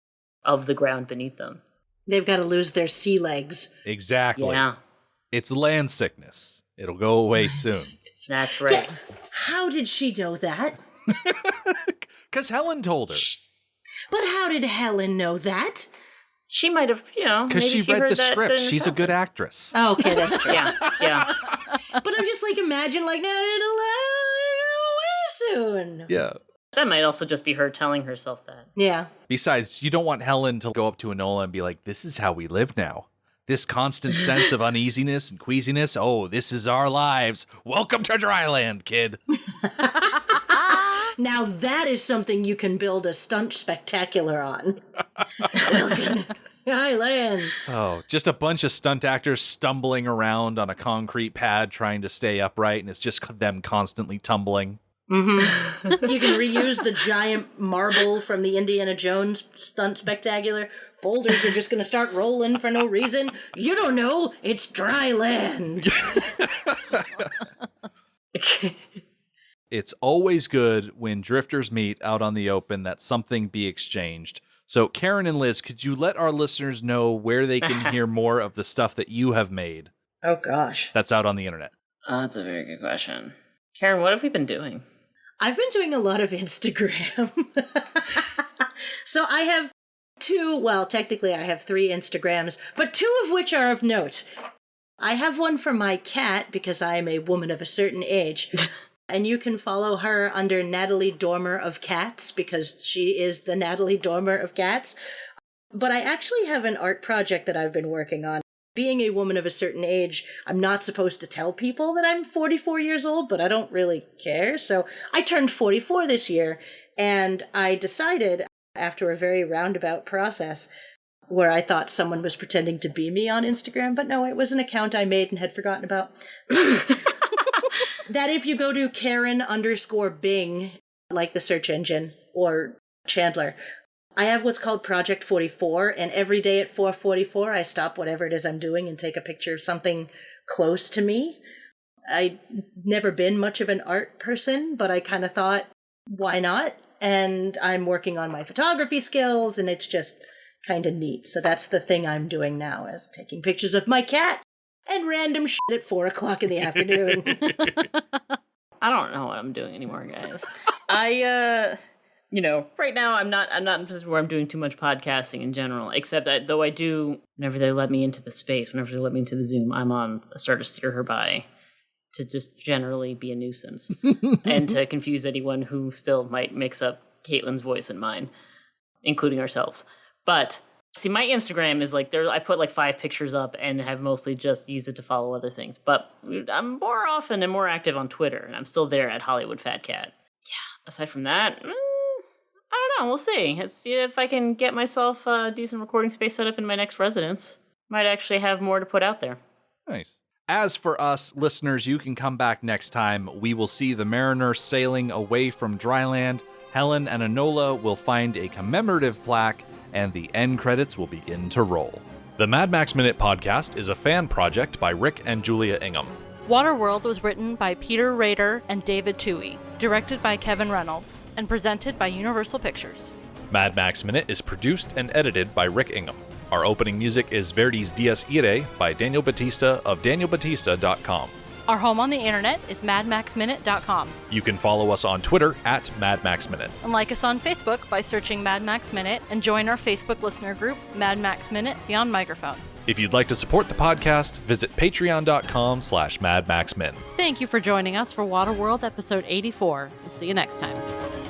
of the ground beneath them. They've got to lose their sea legs. Exactly. Yeah. It's land sickness. It'll go away soon. That's right. Yeah. How did she know that? Because Helen told her. But how did Helen know that? She might have, because she read the script. She's a good actress. Oh, okay, that's true. Yeah. But I'm just imagine no, it'll way soon. Yeah. That might also just be her telling herself that. Yeah. Besides, you don't want Helen to go up to Enola and be like, this is how we live now. This constant sense of uneasiness and queasiness. Oh, this is our lives. Welcome to Dryland, kid. Now that is something you can build a stunt spectacular on. Welcome to Dryland. Oh, just a bunch of stunt actors stumbling around on a concrete pad trying to stay upright, and it's just them constantly tumbling. Mm-hmm. You can reuse the giant marble from the Indiana Jones stunt spectacular. Boulders are just going to start rolling for no reason. You don't know. It's dry land. It's always good when drifters meet out on the open that something be exchanged. So, Karen and Liz, could you let our listeners know where they can hear more of the stuff that you have made? Oh, gosh. That's out on the internet. Oh, that's a very good question. Karen, what have we been doing? I've been doing a lot of Instagram. So I have technically I have 3 Instagrams, but 2 of which are of note. I have one for my cat because I am a woman of a certain age. And you can follow her under Natalie Dormer of Cats because she is the Natalie Dormer of Cats. But I actually have an art project that I've been working on. being a woman of a certain age, I'm not supposed to tell people that I'm 44 years old, but I don't really care. So I turned 44 this year, and I decided, after a very roundabout process, where I thought someone was pretending to be me on Instagram, but no, it was an account I made and had forgotten about, that if you go to Karen_Bing, like the search engine, or Chandler, I have what's called Project 44, and every day at 4:44, I stop whatever it is I'm doing and take a picture of something close to me. I've never been much of an art person, but I kind of thought, why not? And I'm working on my photography skills, and it's just kind of neat. So that's the thing I'm doing now, is taking pictures of my cat and random shit at 4 o'clock in the afternoon. I don't know what I'm doing anymore, guys. Right now I'm not in a position where I'm doing too much podcasting in general, except that though I do, whenever they let me into the space, whenever they let me into the Zoom, I'm on a start to steer her by to just generally be a nuisance and to confuse anyone who still might mix up Caitlin's voice and mine, including ourselves. But see, my Instagram is like I put like 5 pictures up and have mostly just used it to follow other things. But I'm more often and more active on Twitter, and I'm still there at Hollywood Fat Cat. Yeah. Aside from that, I don't know. We'll see. Let's see if I can get myself a decent recording space set up in my next residence. Might actually have more to put out there. Nice. As for us, listeners, you can come back next time. We will see the Mariner sailing away from dry land. Helen and Enola will find a commemorative plaque, and the end credits will begin to roll. The Mad Max Minute podcast is a fan project by Rick and Julia Ingham. Waterworld was written by Peter Rader and David Toohey, directed by Kevin Reynolds, and presented by Universal Pictures. Mad Max Minute is produced and edited by Rick Ingham. Our opening music is Verdi's Dies Irae by Daniel Batista of danielbatista.com. Our home on the internet is madmaxminute.com. You can follow us on Twitter at Mad Max Minute. And like us on Facebook by searching Mad Max Minute, and join our Facebook listener group, Mad Max Minute Beyond Microphone. If you'd like to support the podcast, visit patreon.com/madmaxmin. Thank you for joining us for Waterworld episode 84. We'll see you next time.